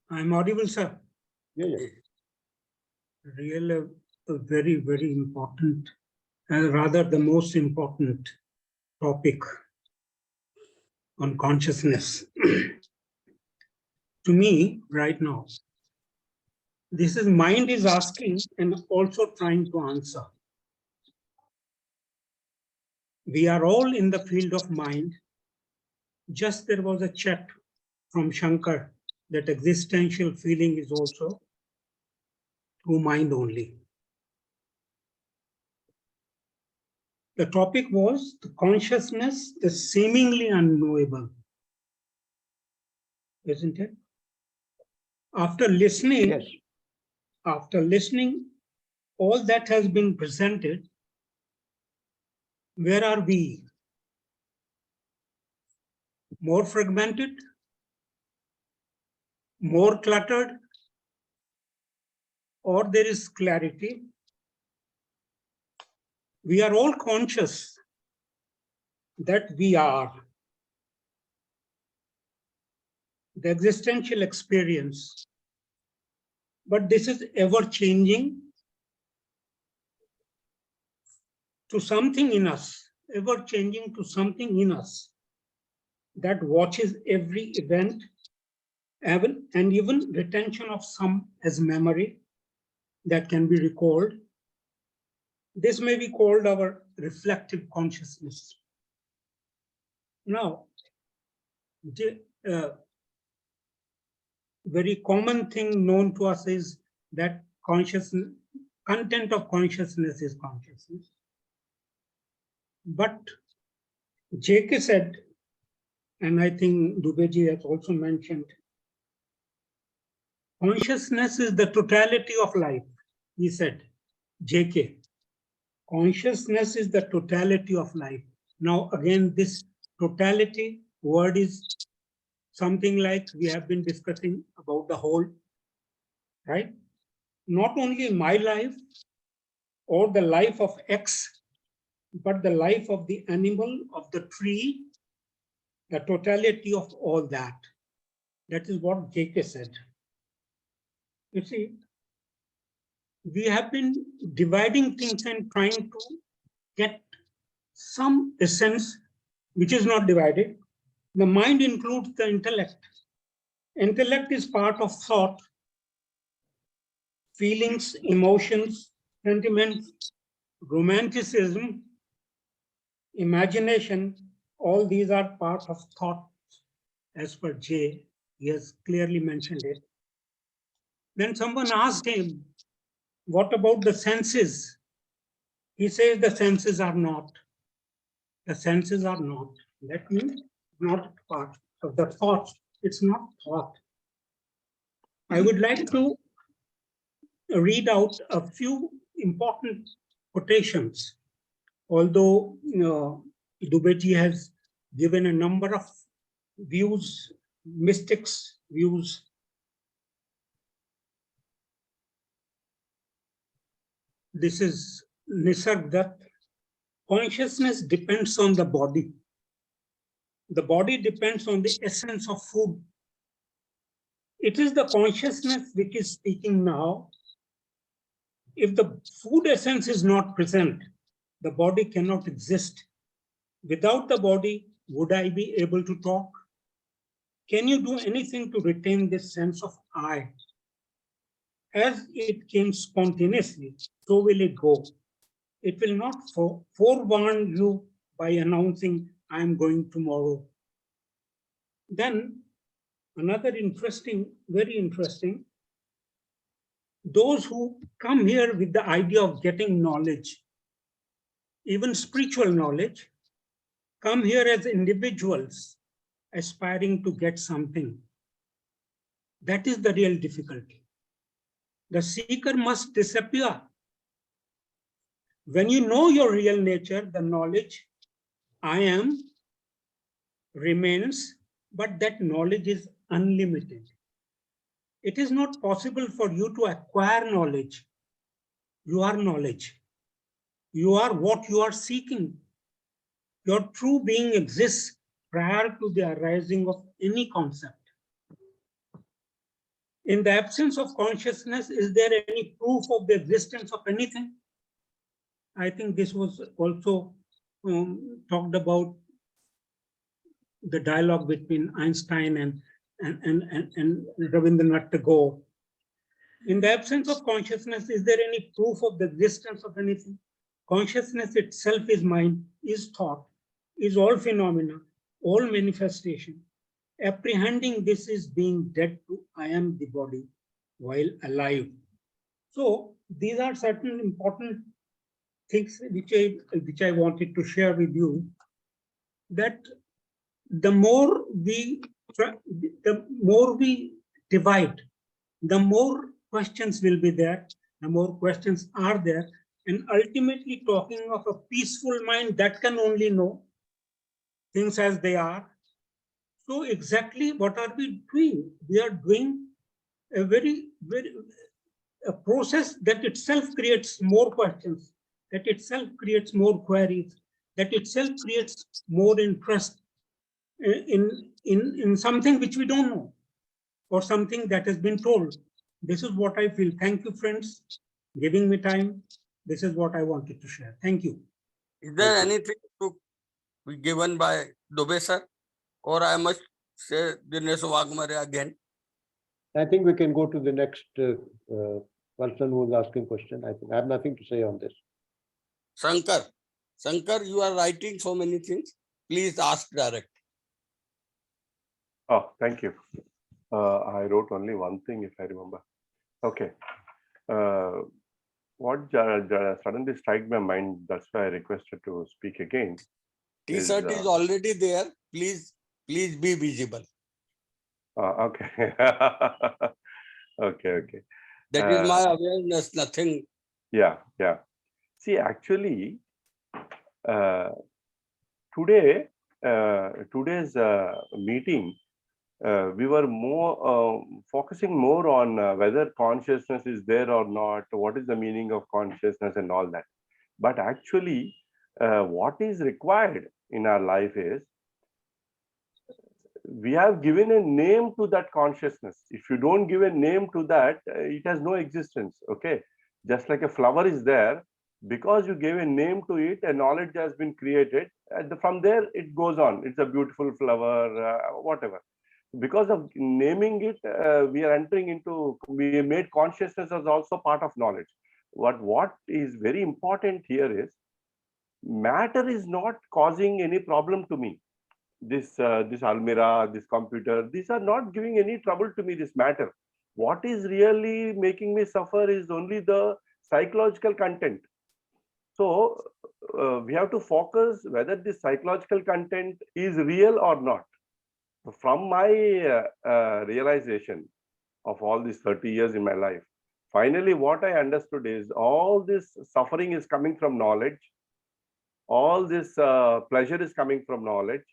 I'm audible, sir. Yeah. Really a very, very important, and rather the most important topic on consciousness. To me, right now, this is mind is asking and also trying to answer. We are all in the field of mind. Just there was a check from Shankar that existential feeling is also through mind only. The topic was the consciousness, the seemingly unknowable, isn't it? After listening, Yes. All that has been presented, where are we? More fragmented? More cluttered? Or there is clarity? We are all conscious that we are. The existential experience. But this is ever changing to something in us, ever changing to something in us that watches every event and even retention of some as memory that can be recalled. This may be called our reflective consciousness. Now, very common thing known to us is that consciousness, content of consciousness is consciousness. But JK said, and I think Dubeyji has also mentioned, consciousness is the totality of life. He said, JK, consciousness is the totality of life. Now, again, this totality word is something like we have been discussing about the whole, right? Not only my life or the life of X, but the life of the animal, of the tree, the totality of all that. That is what JK said. You see, we have been dividing things and trying to get some essence which is not divided. The mind includes the intellect. Intellect is part of thought, feelings, emotions, sentiments, romanticism, imagination. All these are part of thought, as per Jay. He has clearly mentioned it. Then someone asked him, what about the senses? He says the senses are not. The senses are not. That means not part of the thought. It's not thought. I would like to read out a few important quotations. Although Dubeyji has given a number of views, mystics' views. This is Nisarg Dutt. Consciousness depends on the body. The body depends on the essence of food. It is the consciousness which is speaking now. If the food essence is not present, the body cannot exist. Without the body, would I be able to talk? Can you do anything to retain this sense of I? As it came spontaneously, so will it go. It will not forewarn you by announcing, I am going tomorrow. Then another interesting, very interesting, those who come here with the idea of getting knowledge, even spiritual knowledge, come here as individuals aspiring to get something. That is the real difficulty. The seeker must disappear. When you know your real nature, the knowledge, I am, remains, but that knowledge is unlimited. It is not possible for you to acquire knowledge. You are knowledge. You are what you are seeking. Your true being exists prior to the arising of any concept. In the absence of consciousness, is there any proof of the existence of anything? I think this was also talked about the dialogue between Einstein and Rabindranath Tagore. In the absence of consciousness, is there any proof of the existence of anything? Consciousness itself is mind, is thought, is all phenomena, all manifestation. Apprehending this is being dead to I am the body while alive. So these are certain important things which I wanted to share with you, that the more we divide, the more questions will be there, the more questions are there, and ultimately talking of a peaceful mind that can only know things as they are. So exactly what are we doing? We are doing a a process that itself creates more questions, that itself creates more queries, that itself creates more interest in something which we don't know, or something that has been told. This is what I feel. Thank you, friends, giving me time. This is what I wanted to share. Thank you. Is there anything to be given by Dubey sir? Or I must say Dinesh Waghmare again? I think we can go to the next person who is asking question. I have nothing to say on this. Shankar. Shankar, you are writing so many things. Please ask direct. Oh, thank you. I wrote only one thing, if I remember. Okay. What suddenly struck my mind, that's why I requested to speak again. T-shirt is already there. Please be visible. Okay. Okay. That is my awareness, nothing. Yeah. See, actually, today's meeting, we were more focusing more on whether consciousness is there or not, what is the meaning of consciousness and all that. But actually, what is required in our life is, we have given a name to that consciousness. If you don't give a name to that, it has no existence. Okay, just like a flower is there, because you gave a name to it, a knowledge has been created, and from there it goes on. It's a beautiful flower, whatever. Because of naming it, we are entering into, we made consciousness as also part of knowledge. What is very important here is, matter is not causing any problem to me. This almirah, this computer, these are not giving any trouble to me, this matter. What is really making me suffer is only the psychological content. So we have to focus whether this psychological content is real or not. From my realization of all these 30 years in my life, finally what I understood is, all this suffering is coming from knowledge. All this pleasure is coming from knowledge.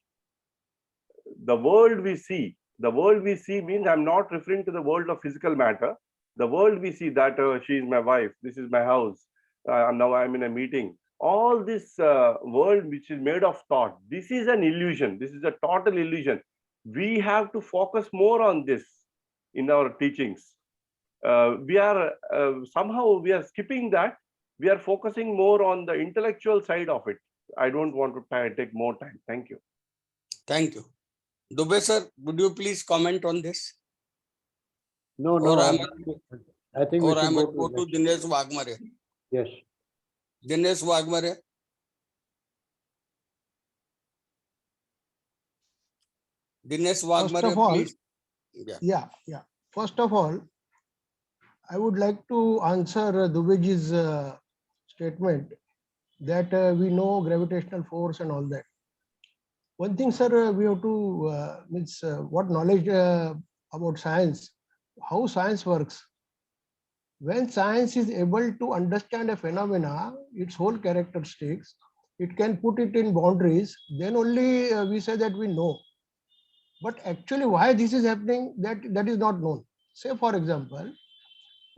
The world we see means, I'm not referring to the world of physical matter. The world we see, that she is my wife, this is my house, now I'm in a meeting. All this world which is made of thought, this is an illusion. This is a total illusion. We have to focus more on this in our teachings. Somehow we are skipping that. We are focusing more on the intellectual side of it. I don't want to take more time. Thank you. Thank you. Dubey sir, would you please comment on this? No, Or I think we should must go go to Dinesh Waghmare. Yes. Dinesh Waghmare. Dinesh Waghmare, please. Yeah. First of all, I would like to answer Dubeyji's statement that we know gravitational force and all that. One thing, sir, we have to what knowledge about science, how science works. When science is able to understand a phenomena, its whole characteristics, it can put it in boundaries, then only we say that we know. But actually why this is happening, that is not known. Say for example,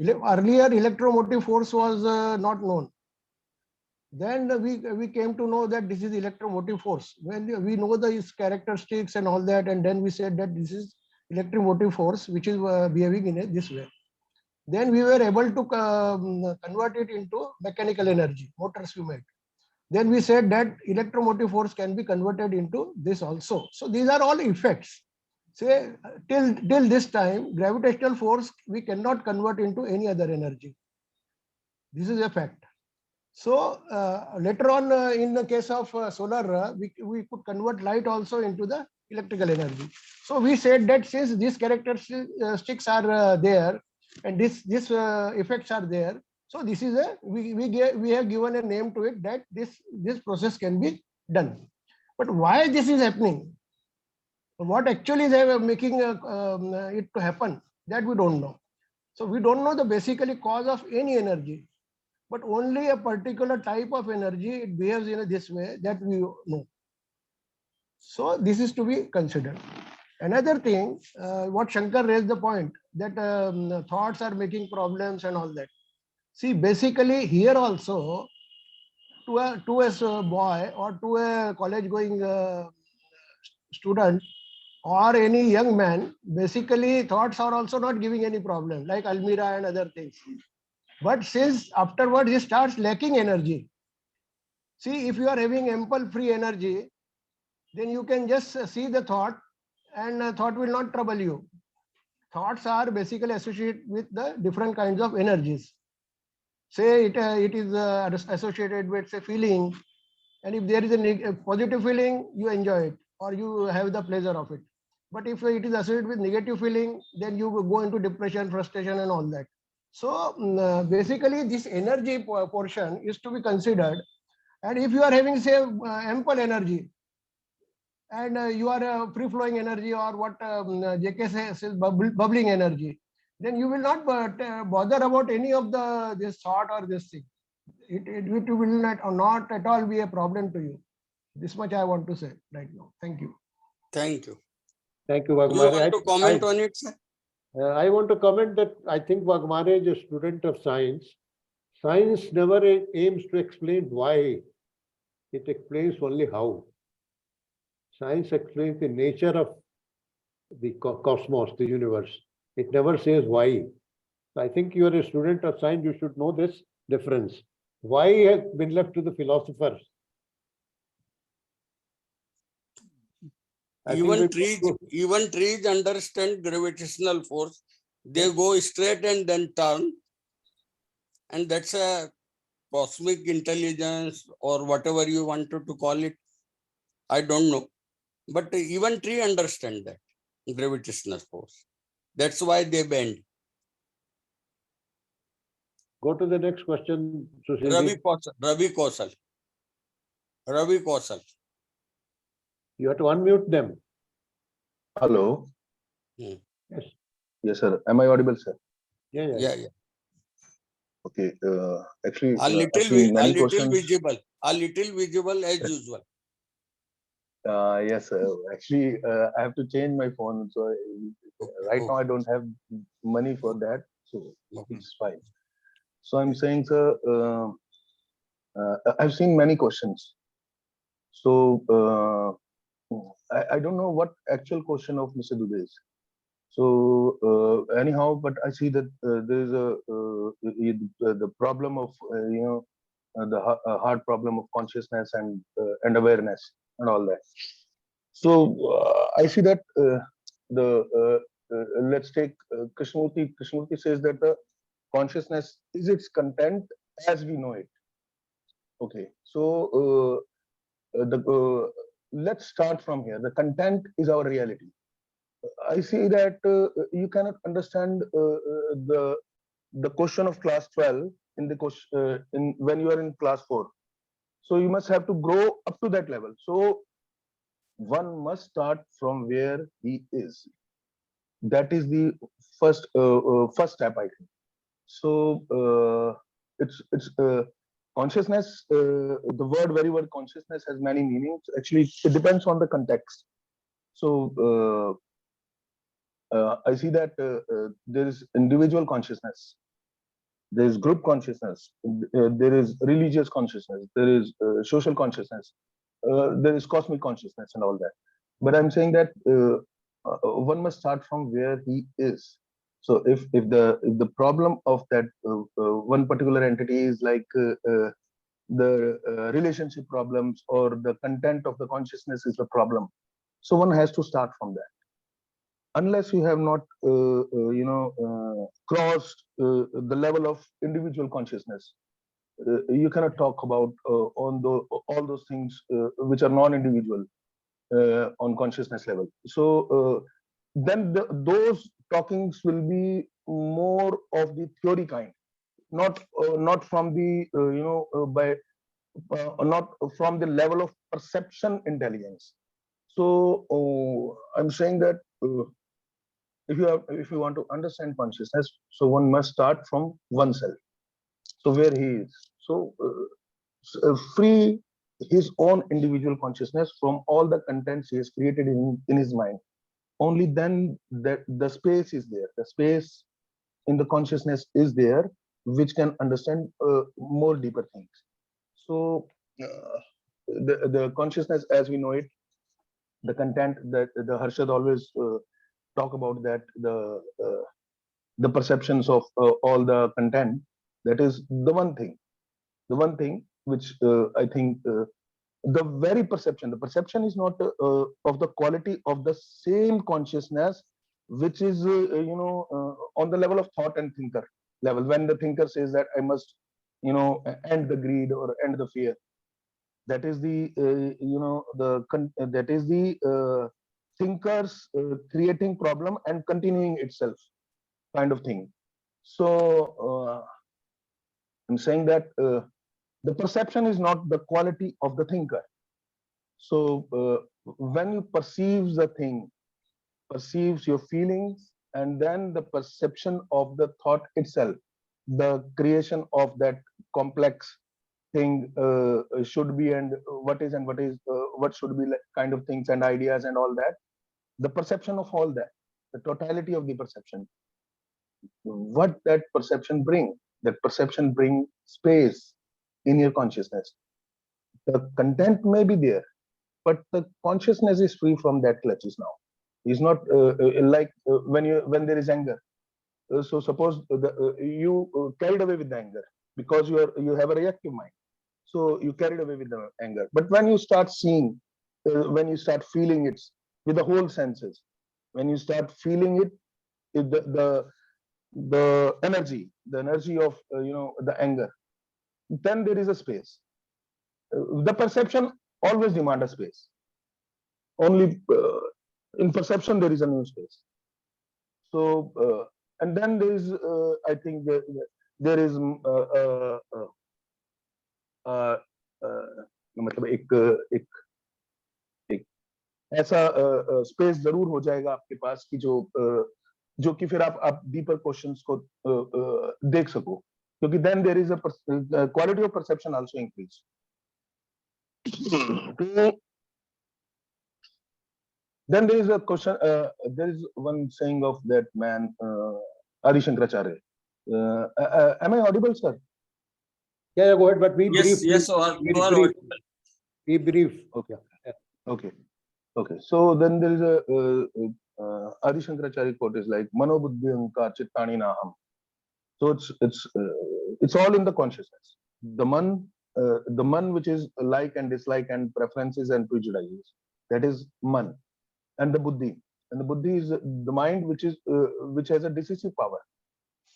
earlier electromotive force was not known. Then we came to know that this is electromotive force. When we know the characteristics and all that, and then we said that this is electromotive force which is behaving in this way. Then we were able to convert it into mechanical energy, motors we made. Then we said that electromotive force can be converted into this also. So these are all effects. Say till this time, gravitational force we cannot convert into any other energy. This is a fact. So later on, in the case of solar, we could convert light also into the electrical energy. So we said that since these characteristics are there and this effects are there, so this is we have given a name to it, that this process can be done. But why this is happening? What actually they are making it to happen, that we don't know. So we don't know the basically cause of any energy, but only a particular type of energy, it behaves in this way, that we know. So this is to be considered. Another thing, what Shankar raised the point, that thoughts are making problems and all that. See, basically here also, to a boy or to a college going student or any young man, basically thoughts are also not giving any problem, like almirah and other things. But since afterwards he starts lacking energy. See, if you are having ample free energy, then you can just see the thought, and thought will not trouble you. Thoughts are basically associated with the different kinds of energies. Say it is associated with, say, feeling, and if there is a positive feeling, you enjoy it or you have the pleasure of it. But if it is associated with negative feeling, then you will go into depression, frustration, and all that. So basically, this energy portion is to be considered. And if you are having, say, ample energy, and you are free-flowing energy, or what JK says, bubbling energy, then you will not bother about any of this thought or this thing. It will not at all be a problem to you. This much I want to say right now. Thank you. Thank you. Thank you, Do you Waghmare. want to comment on it, sir? I want to comment that I think Waghmare is a student of science. Science never aims to explain why. It explains only how. Science explains the nature of the cosmos, the universe. It never says why. I think you are a student of science, you should know this difference. Why has been left to the philosophers. Even trees understand gravitational force. They go straight and then turn. And that's a cosmic intelligence, or whatever you wanted to call it. I don't know. But even tree understand that gravitational force. That's why they bend. Go to the next question, Sushil. Ravi Kaushal. You have to unmute them. Hello. Hmm. Yes. Yes, sir. Am I audible, sir? Yeah. Okay. Actually, A I've seen many little questions. visible. A little visible as usual. Yes, sir. Actually, I have to change my phone. So right now I don't have money for that. So it's fine. So I'm saying, sir, I've seen many questions. So I don't know what actual question of Mr. Dubey is. So anyhow, but I see that there is the problem of the hard problem of consciousness and awareness and all that. So I see that let's take Krishnamurti. Krishnamurti says that the consciousness is its content as we know it. Okay, so let's start from here. The content is our reality. I see that you cannot understand the question of class 12 in the question when you are in class 4. So you must have to grow up to that level. So one must start from where he is. That is the first step, I think. So it's consciousness. The very word consciousness has many meanings. Actually, it depends on the context. So I see that there is individual consciousness, there is group consciousness, there is religious consciousness, there is social consciousness, there is cosmic consciousness and all that. But I'm saying that one must start from where he is. So if the problem of that one particular entity is like the relationship problems, or the content of the consciousness is the problem, so one has to start from that. Unless you have not crossed the level of individual consciousness, you cannot talk about all those things which are non-individual on consciousness level. So then those talkings will be more of the theory kind, not from the not from the level of perception intelligence. So I'm saying that if you want to understand consciousness, so one must start from oneself. So where he is. So free his own individual consciousness from all the contents he has created in his mind. Only then that the space is there. The space in the consciousness is there, which can understand more deeper things. So the consciousness as we know it, the content that the Harshad always talk about, that the perceptions of all the content, that is the one thing which I think the very perception, the perception is not of the quality of the same consciousness which is on the level of thought and thinker level. When the thinker says that I must end the greed or end the fear, that is the that is the thinkers creating problem and continuing itself kind of thing. So I'm saying that the perception is not the quality of the thinker. So when you perceive the thing, perceives your feelings, and then the perception of the thought itself, the creation of that complex thing should be, and what is, and what should be, like, kind of things and ideas and all that. The perception of all that, the totality of the perception, what that perception bring space in your consciousness. The content may be there, but the consciousness is free from that clutches now. It's not like when there is anger. So suppose you carried away with the anger because you have a reactive mind. So you carried away with the anger. But when you start seeing, when you start feeling it with the whole senses, when you start feeling it, the energy of the anger, then there is a space. The perception always demand a space. Only in perception there is a new space. So and then there is I think there is मतलब एक ऐसा space जरूर हो जाएगा आपके पास कि जो कि फिर आप डीपर क्वेश्चंस को देख सको, क्योंकि then there is a quality of perception also increase. Then there is a question, there is one saying of that man, Adi Shankaracharya. Am I audible, sir? Yeah, go ahead, but be Yes, brief. yes, you are audible. Be brief. Okay. Okay. Okay. So then there is a Adi Shankaracharya quote is like Mano Buddhi Ahankar Chittani Naham. So it's all in the consciousness. The man which is like and dislike and preferences and prejudices, that is man. And the buddhi is the mind which has a decisive power.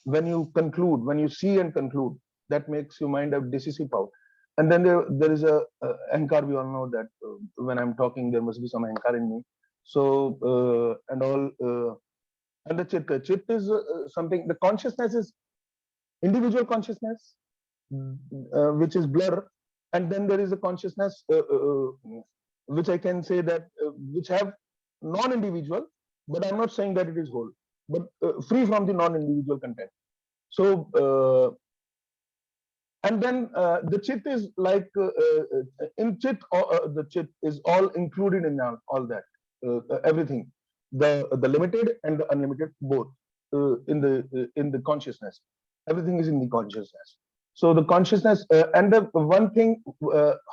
When you see and conclude, that makes your mind have decisive power. And then there is a ahankar. We all know that when I'm talking, there must be some ahankar in me. So and all, and the chit is something. The consciousness is individual consciousness, which is blur, and then there is a consciousness which I can say that which have non-individual, but I'm not saying that it is whole, but free from the non-individual content. So and then the chit is like in chit, the chit is all included in all that, everything, the limited and the unlimited, both in the consciousness. Everything is in the consciousness. So the consciousness and the one thing,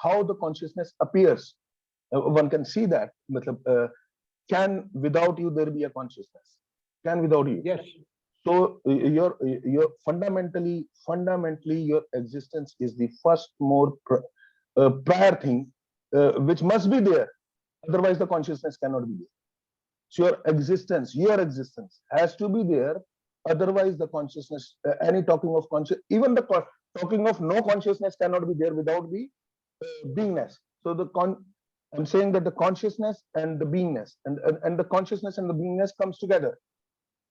how the consciousness appears, one can see that. Can without you there be a consciousness? Can without you? Yes. So your fundamentally your existence is the first more prior thing which must be there. Otherwise the consciousness cannot be there. So your existence has to be there. Otherwise the consciousness, any talking of conscious, even the talking of no consciousness cannot be there without the beingness. So I'm saying that the consciousness and the beingness and the consciousness and the beingness comes together.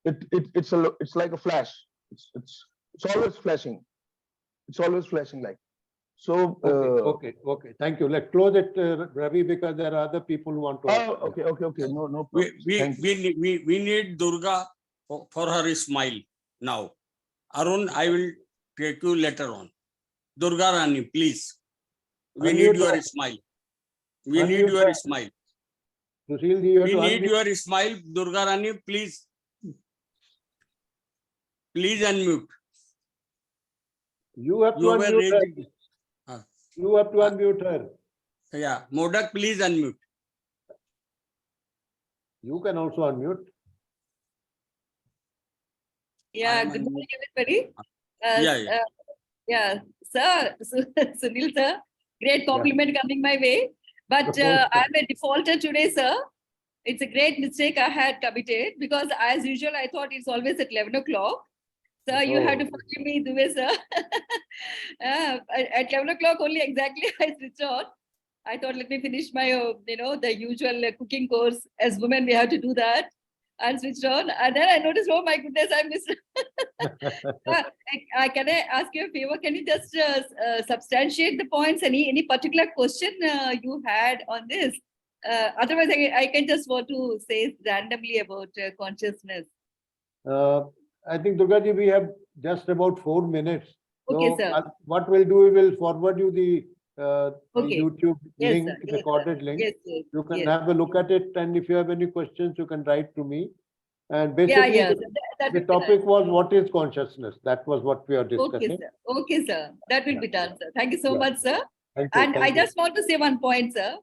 It's like a flash. It's always flashing. It's always flashing like. So Okay. Thank you. Let's close it, Ravi, because there are other people who want to. Okay. No problem. We need Durga for her smile now. Arun, I will take you later on. Durga Rani, please. We need your smile. We need your smile. Sushil, we need your smile. Durga Rani, please. Please unmute. You have to unmute her. You have to unmute her. Yeah, Modak, please unmute. You can also unmute. Yeah, good morning, everybody. Yeah. Sir, Sunil sir, great compliment coming my way. But I'm a defaulter today, sir. It's a great mistake I had committed because as usual, I thought it's always at 11 o'clock. Sir, you have to forgive me, Dubey, sir. At 11 o'clock only exactly I switch on. I thought, let me finish my, the usual cooking course. As women, we have to do that. And switched on. And then I noticed, oh my goodness, I missed. Can I ask you a favor? Can you just substantiate the points? Any particular question you had on this? Otherwise, I can just want to say randomly about consciousness. I think, Durgaji, we have just about 4 minutes. Okay, So sir. what we'll do, we will forward you the Okay. YouTube Yes, link, sir. Yes, recorded sir. link. Yes, yes, You can yes. have a look at it, and if you have any questions, you can write to me. And basically, Yeah. the That will be topic nice. was what is consciousness. That was what we are Okay, discussing. sir. Okay, sir. That will be done, sir. Thank you so Yeah. much, sir. Thank you. And Thank I you. just want to say one point, sir.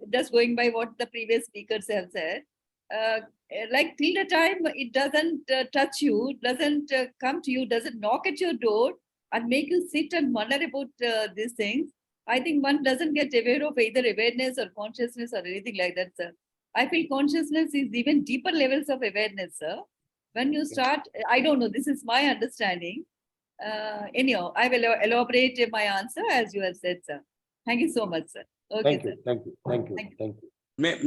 Just going by what the previous speakers have said, like till the time it doesn't touch you, doesn't come to you, doesn't knock at your door and make you sit and wonder about these things, I think one doesn't get aware of either awareness or consciousness or anything like that, sir. I feel consciousness is even deeper levels of awareness, sir. When you start, I don't know, this is my understanding. Anyhow, I will elaborate my answer as you have said, sir. Thank you so much, sir. Okay, Thank sir. you. Thank you. Thank you. Thank you. Thank you.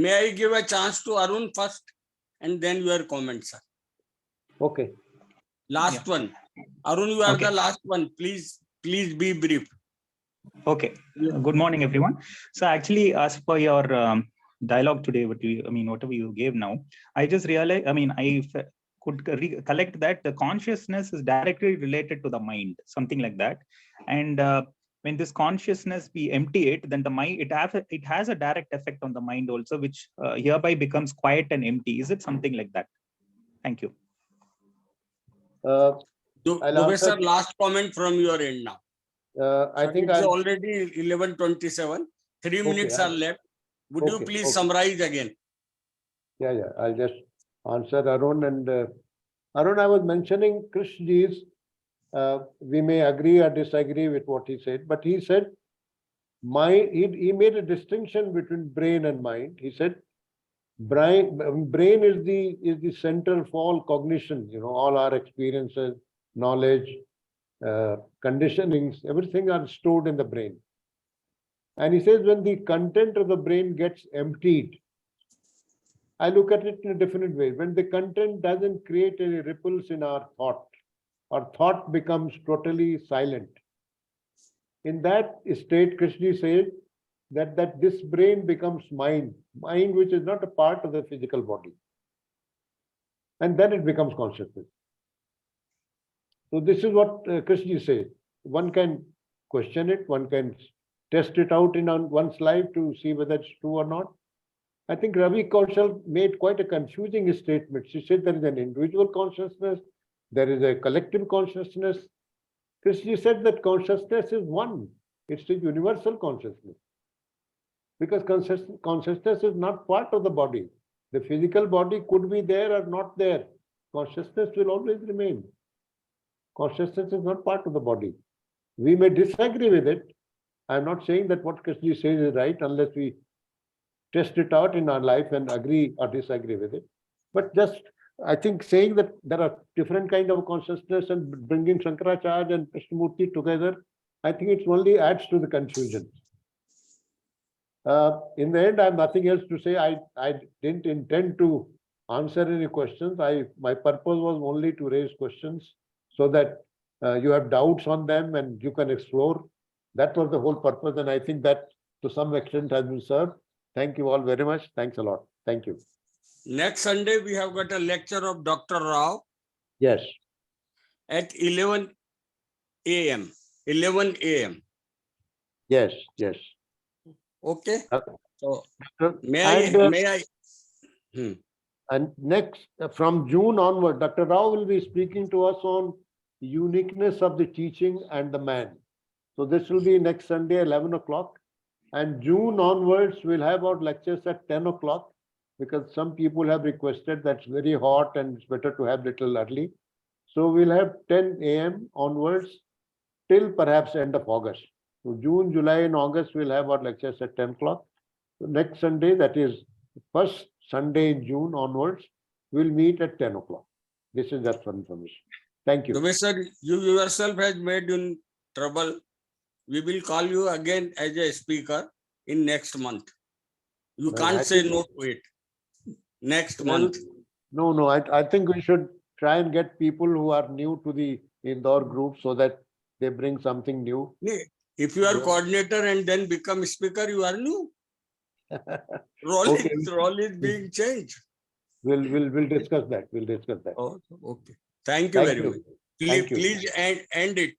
May I give a chance to Arun first and then your comments, sir? Okay. Last one. Arun, you are Okay. the last one. Please be brief. Okay. Good morning, everyone. So actually, as per your dialogue today, whatever you gave now, I just realized, I could recollect that the consciousness is directly related to the mind, something like that. And when this consciousness we empty it, then the mind, it has a direct effect on the mind also, which hereby becomes quiet and empty. Is it something like that? Thank you. I'll Dubey answer. sir, last comment from your end now. I think it's I'll. already 11:27. 3 minutes are left. Would you please summarize again? Yeah. I'll just answer Arun. And Arun, I was mentioning Krishnaji's. We may agree or disagree with what he said, but he said, he made a distinction between brain and mind. He said, brain is the center for all cognition, all our experiences, knowledge, conditionings, everything are stored in the brain. And he says, when the content of the brain gets emptied, I look at it in a different way. When the content doesn't create any ripples in our thought becomes totally silent. In that state, Krishna said that this brain becomes mind which is not a part of the physical body. And then it becomes consciousness. So this is what Krishna says. One can question it, one can test it out in one's life to see whether it's true or not. I think Ravi Kaushal made quite a confusing statement. She said there is an individual consciousness, there is a collective consciousness. Krishna said that consciousness is one. It's a universal consciousness. Because consciousness is not part of the body. The physical body could be there or not there. Consciousness will always remain. Consciousness is not part of the body. We may disagree with it. I'm not saying that what Krishna says is right unless we test it out in our life and agree or disagree with it. But just, I think, saying that there are different kinds of consciousness and bringing Shankaracharya and Krishnamurti together, I think it only adds to the confusion. In the end, I have nothing else to say. I didn't intend to answer any questions. My purpose was only to raise questions so that you have doubts on them and you can explore. That was the whole purpose, and I think that to some extent has been served. Thank you all very much. Thanks a lot. Thank you. Next Sunday, we have got a lecture of Dr. Rao. Yes. At 11 a.m. 11 a.m. Yes. Okay. So may I? And next, from June onward, Dr. Rao will be speaking to us on uniqueness of the teaching and the man. So this will be next Sunday, 11 o'clock. And June onwards, we'll have our lectures at 10 o'clock because some people have requested that's very hot and it's better to have little early. So we'll have 10 a.m. onwards till perhaps end of August. So June, July, and August, we'll have our lectures at 10 o'clock. So next Sunday, that is first Sunday in June onwards, we'll meet at 10 o'clock. This is just for information. Thank you. Dubey sir, you yourself has made in trouble we will call you again as a speaker in next month. You No, can't I say think- no to it. Next Well, month. No, I think we should try and get people who are new to the Indore group so that they bring something new. If you are Yeah. coordinator and then become speaker, you are new. Role, Okay. role is being changed. We'll discuss that. We'll discuss that. Oh, okay. Thank you very much. Please, Thank you. please end it.